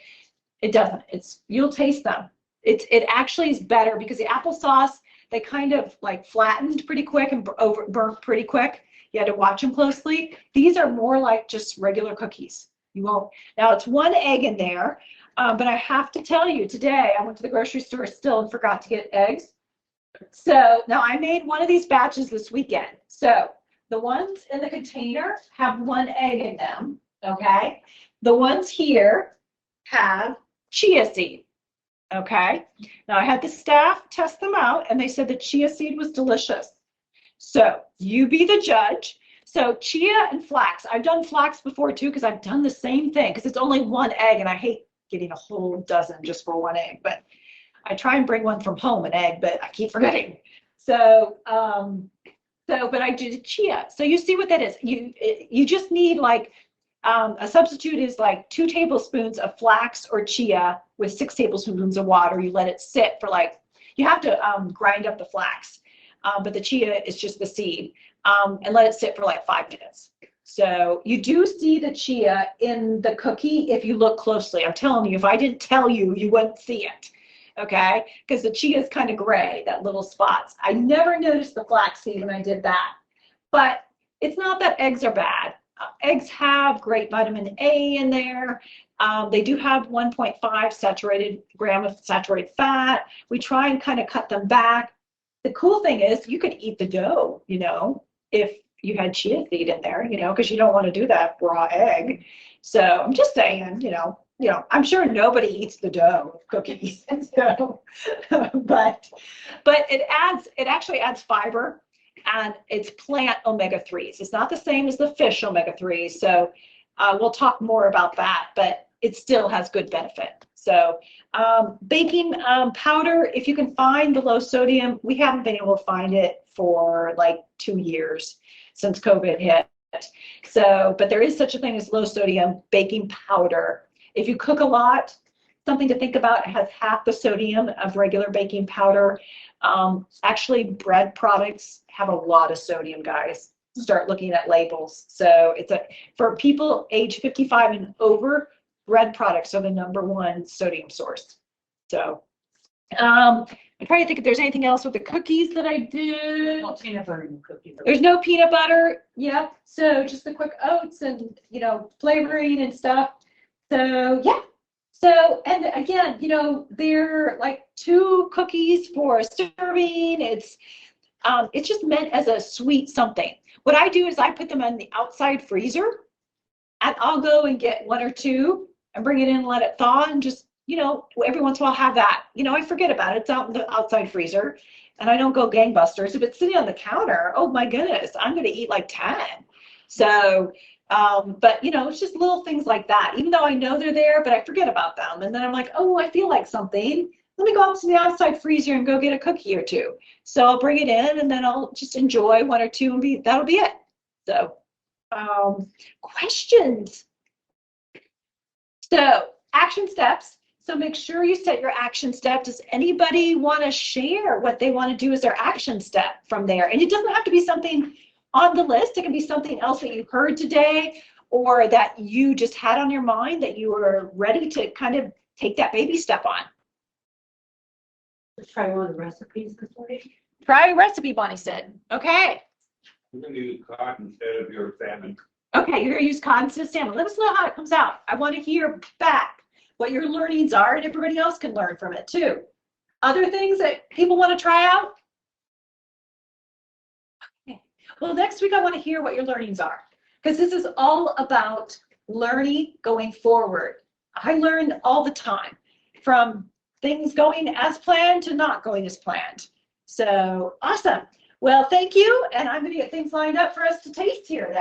It doesn't. You'll taste them. It actually is better because the applesauce, they kind of like flattened pretty quick and burnt pretty quick. You had to watch them closely. These are more like just regular cookies. You won't. Now it's 1 egg in there, but I have to tell you today, I went to the grocery store still and forgot to get eggs. So now I made one of these batches this weekend. So the ones in the container have 1 egg in them, okay? The ones here have chia seed, okay? Now I had the staff test them out and they said the chia seed was delicious. So you be the judge. So chia and flax. I've done flax before too because I've done the same thing because it's only 1 egg and I hate getting a whole dozen just for 1 egg. But I try and bring one from home, an egg, but I keep forgetting. So, but I do chia. So you see what that is. You just need like a substitute is like 2 tablespoons of flax or chia with 6 tablespoons of water. You let it sit for like, you have to grind up the flax, but the chia is just the seed. And let it sit for like 5 minutes. So you do see the chia in the cookie if you look closely. I'm telling you, if I didn't tell you, you wouldn't see it. Okay? Because the chia is kind of gray, that little spots. I never noticed the flax seed when I did that. But it's not that eggs are bad. Eggs have great vitamin A in there. They do have 1.5 gram of saturated fat. We try and kind of cut them back. The cool thing is you can eat the dough, if you had chia seed in there, because you don't want to do that raw egg. So I'm just saying, I'm sure nobody eats the dough of cookies. So, but it actually adds fiber, and it's plant omega-3s. It's not the same as the fish omega-3s. So we'll talk more about that, but it still has good benefit. So baking powder, if you can find the low sodium, we haven't been able to find it for like 2 years since COVID hit. So, but there is such a thing as low sodium baking powder. If you cook a lot, something to think about, it has half the sodium of regular baking powder. Actually, bread products have a lot of sodium, guys. Start looking at labels. So for people age 55 and over, bread products are the #1 sodium source. So I'm trying to think if there's anything else with the cookies that I did. Well, peanut butter and cookies. There's no peanut butter. Yep. So just the quick oats and, flavoring and stuff. So yeah. So, and again, they're like 2 cookies for a serving. It's just meant as a sweet something. What I do is I put them in the outside freezer, and I'll go and get 1 or 2 and bring it in and let it thaw, and just, every once in a while have that. I forget about it. It's out in the outside freezer, and I don't go gangbusters. If it's sitting on the counter, oh my goodness, I'm going to eat like 10. So, but it's just little things like that, even though I know they're there, but I forget about them. And then I'm like, oh, I feel like something. Let me go out to the outside freezer and go get a cookie or 2. So I'll bring it in, and then I'll just enjoy 1 or 2 and that'll be it. So, questions. So action steps. So make sure you set your action step. Does anybody want to share what they want to do as their action step from there? And it doesn't have to be something on the list. It can be something else that you heard today, or that you just had on your mind that you were ready to kind of take that baby step on. Let's try one of the recipes this morning. Try a recipe, Bonnie said. Okay. I'm gonna use cod instead of your salmon. Okay, you're going to use cod instead of salmon. Let us know how it comes out. I want to hear back what your learnings are, and everybody else can learn from it too. Other things that people want to try out? Okay. Well, next week I want to hear what your learnings are, because this is all about learning going forward. I learn all the time, from things going as planned to not going as planned. So awesome. Well, thank you, and I'm going to get things lined up for us to taste here then.